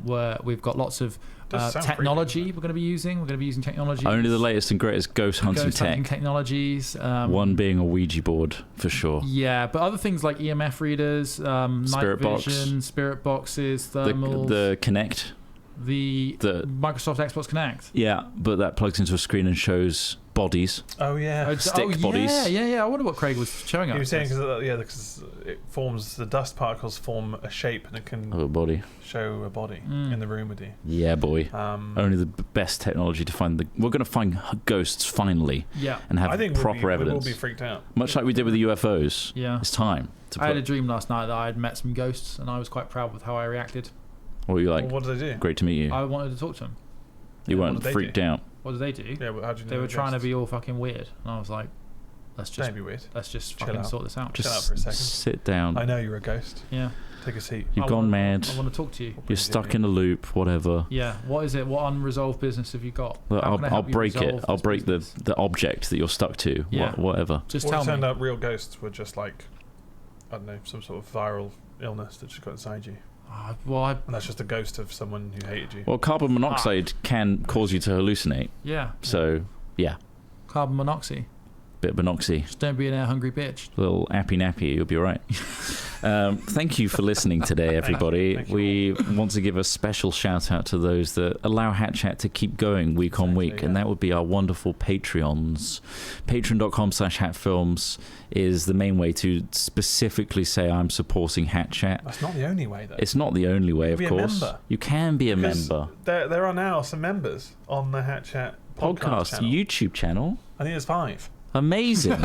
where we've got lots of Does sound technology. creepy, We're going to be using. We're going to be using technology. Only the latest and greatest ghost hunting Ghost hunting tech. technologies. One being a Ouija board for sure. Yeah, but other things like EMF readers, night Spirit box. vision, spirit boxes, thermals, The Kinect. the Microsoft Xbox Kinect. Yeah, but that plugs into a screen and shows bodies. Oh yeah. Stick bodies. Yeah. I wonder what Craig was showing us. He was saying because it forms the dust particles form a shape and it can Of a body. show a body in the room with you. Yeah, boy. Only the best technology to find we're going to find ghosts finally. Yeah. And have I think proper evidence. We will be freaked out. Much like we did with the UFOs. Yeah. It's time to I had a put. dream last night that I had met some ghosts, and I was quite proud with how I reacted. What were you like? Well, what did they do? Great to meet you. I wanted to talk to them. You what weren't did they freaked do? out. What did they do? Yeah, well, how did you know They were they're trying to ghosts? be all fucking weird, and I was like, let's just Don't be weird. chill Chill out. sort this out. Chill out Just for a second. sit down. I know you're a ghost. Yeah. Take a seat. You've I gone wanna- mad. I want to talk to you. You're stuck in a loop. Whatever. Yeah. What is it? What unresolved business have you got? Look, How can I I'll help you break it. resolve I'll this break business? the object that you're stuck to. Yeah. Whatever. Just What tell if it turned me. out real ghosts were just like, I don't know, some sort of viral illness that just got inside you. Well, And that's just a ghost of someone who hated you. Well, carbon monoxide can cause you to hallucinate. yeah. So, yeah, Carbon monoxide. bit of monoxy. Just don't be an air hungry bitch. Little appy nappy, you'll be all right. Thank you for listening today, everybody. Thank you. We want to give a special shout out to those that allow Hat Chat to keep going week on week, and that would be our wonderful Patreons. Patreon.com/hatfilms is the main way to specifically say I'm supporting Hat Chat. That's not the only way, though. It's not the only way, of Be a course. member. You can be a member. There are now some members on the Hat Chat podcast channel. YouTube channel. I think there's 5. Amazing.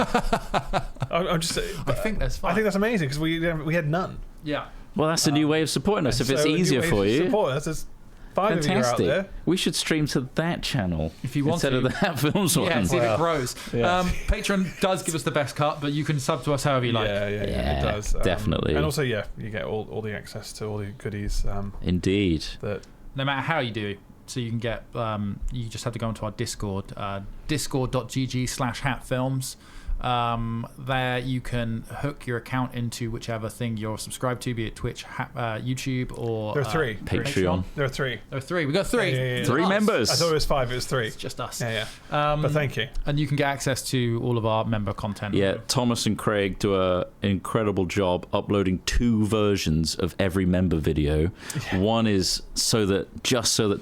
I'm just. I think that's fine. I think that's amazing because we had none. Yeah. Well, that's a new way of supporting us. If it's easier for you, support us. There's 5 of you out fantastic. there. We should stream to that channel If you want instead to. of the Hat Films one. Yeah, see if it grows. Yeah. Patreon does give us the best cut, but you can sub to us however you like. Yeah, Yeah, it does. definitely. And also, you get all the access to all the goodies. Indeed. That No matter how you do. So you can get, you just have to go onto our Discord, discord.gg/hatfilms. There you can hook your account into whichever thing you're subscribed to, be it Twitch, YouTube, or there are 3. Patreon. There are 3. There are 3. We got 3. Yeah. 3 Us. members. I thought it was 5. It was 3. It's just us. Yeah. But thank you. And you can get access to all of our member content. Yeah, Thomas and Craig do an incredible job uploading 2 versions of every member video. Yeah. One is so that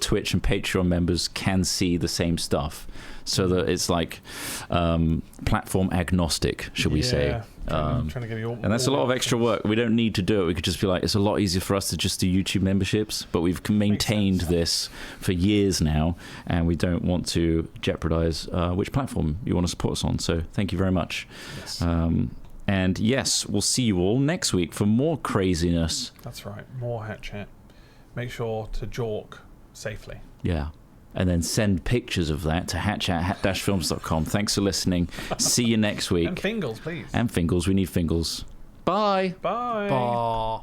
Twitch and Patreon members can see the same stuff, so that it's like platform agnostic, should we say. I'm trying to give you all, and that's a lot of extra work. We don't need to do it. We could just be like, it's a lot easier for us to just do YouTube memberships, but we've maintained this for years now, and we don't want to jeopardize which platform you want to support us on. So thank you very much. Yes. And yes, we'll see you all next week for more craziness. That's right. More Hat Chat. Make sure to jork safely. Yeah. And then send pictures of that to hatchat@films.com. Thanks for listening. See you next week. And Fingles, please. And Fingles. We need Fingles. Bye. Bye. Bye.